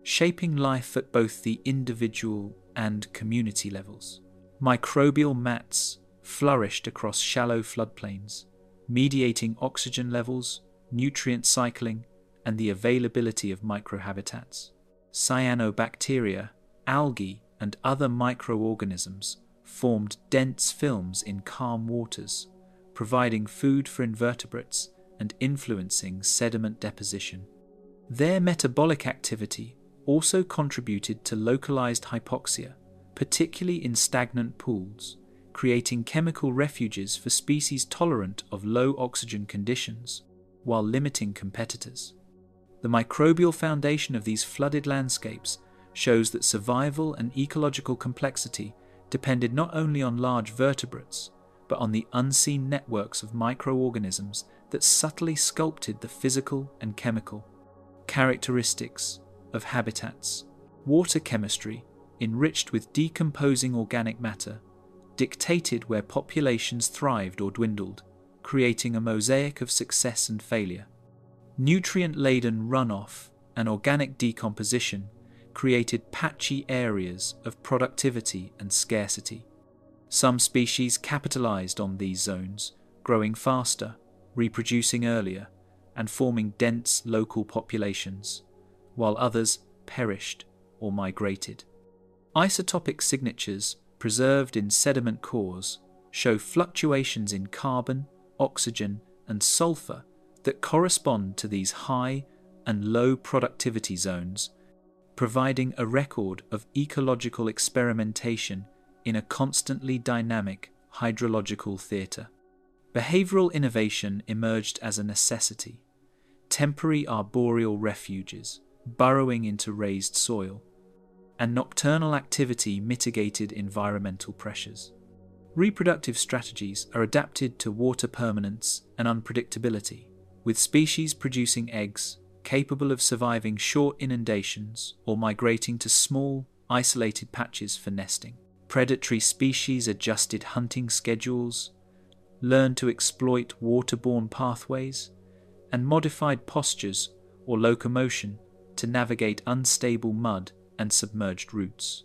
Speaker 1: shaping life at both the individual and community levels. Microbial mats flourished across shallow floodplains, mediating oxygen levels, nutrient cycling, and the availability of microhabitats. Cyanobacteria, algae, and other microorganisms formed dense films in calm waters, providing food for invertebrates and influencing sediment deposition. Their metabolic activity also contributed to localized hypoxia, particularly in stagnant pools, creating chemical refuges for species tolerant of low oxygen conditions, while limiting competitors. The microbial foundation of these flooded landscapes shows that survival and ecological complexity depended not only on large vertebrates, but on the unseen networks of microorganisms that subtly sculpted the physical and chemical characteristics of habitats. Water chemistry, enriched with decomposing organic matter, dictated where populations thrived or dwindled, creating a mosaic of success and failure. Nutrient-laden runoff and organic decomposition created patchy areas of productivity and scarcity. Some species capitalized on these zones, growing faster, reproducing earlier, and forming dense local populations, while others perished or migrated. Isotopic signatures preserved in sediment cores show fluctuations in carbon, oxygen, and sulfur that correspond to these high and low productivity zones, providing a record of ecological experimentation in a constantly dynamic hydrological theatre. Behavioral innovation emerged as a necessity. Temporary arboreal refuges, burrowing into raised soil, and nocturnal activity mitigated environmental pressures. Reproductive strategies are adapted to water permanence and unpredictability, with species producing eggs capable of surviving short inundations or migrating to small, isolated patches for nesting. Predatory species adjusted hunting schedules, learned to exploit waterborne pathways, and modified postures or locomotion to navigate unstable mud and submerged roots.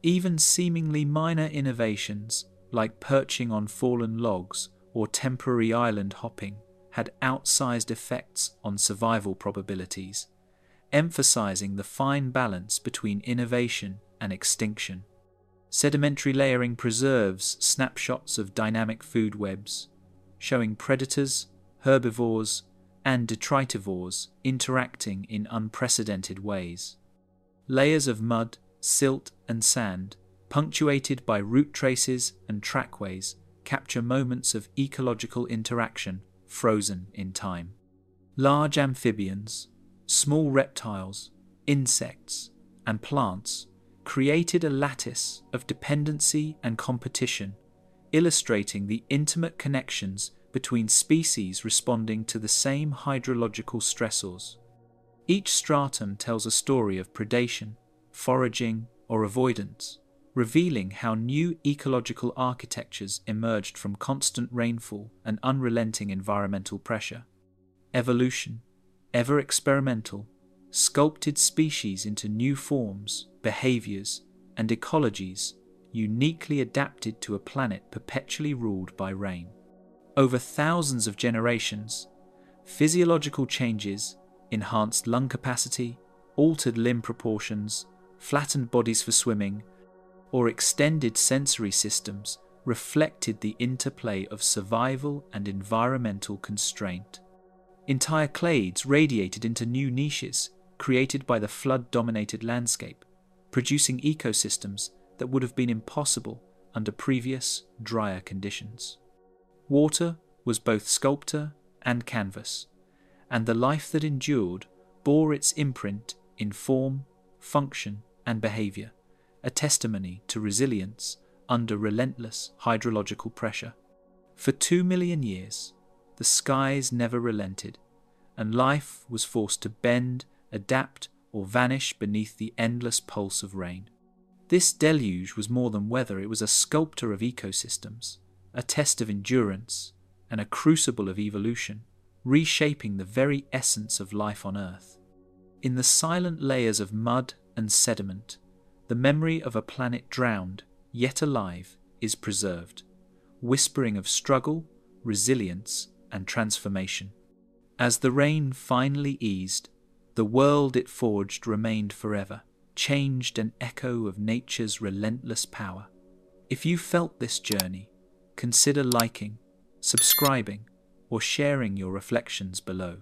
Speaker 1: Even seemingly minor innovations like perching on fallen logs or temporary island hopping had outsized effects on survival probabilities, emphasizing the fine balance between innovation and extinction. Sedimentary layering preserves snapshots of dynamic food webs, showing predators, herbivores, and detritivores interacting in unprecedented ways. Layers of mud, silt, and sand, punctuated by root traces and trackways, capture moments of ecological interaction frozen in time. Large amphibians, small reptiles, insects, and plants created a lattice of dependency and competition, illustrating the intimate connections between species responding to the same hydrological stressors. Each stratum tells a story of predation, foraging, or avoidance, revealing how new ecological architectures emerged from constant rainfall and unrelenting environmental pressure. Evolution, ever experimental, sculpted species into new forms, behaviors, and ecologies uniquely adapted to a planet perpetually ruled by rain. Over thousands of generations, physiological changes, enhanced lung capacity, altered limb proportions, flattened bodies for swimming, or extended sensory systems reflected the interplay of survival and environmental constraint. Entire clades radiated into new niches created by the flood-dominated landscape, producing ecosystems that would have been impossible under previous, drier conditions. Water was both sculptor and canvas, and the life that endured bore its imprint in form, function, and behavior, a testimony to resilience under relentless hydrological pressure. For 2 million years, the skies never relented, and life was forced to bend, adapt, or vanish beneath the endless pulse of rain. This deluge was more than weather, it was a sculptor of ecosystems, a test of endurance, and a crucible of evolution, reshaping the very essence of life on Earth. In the silent layers of mud and sediment, the memory of a planet drowned, yet alive, is preserved, whispering of struggle, resilience, and transformation. As the rain finally eased, the world it forged remained forever, changed an echo of nature's relentless power. If you felt this journey, consider liking, subscribing, or sharing your reflections below.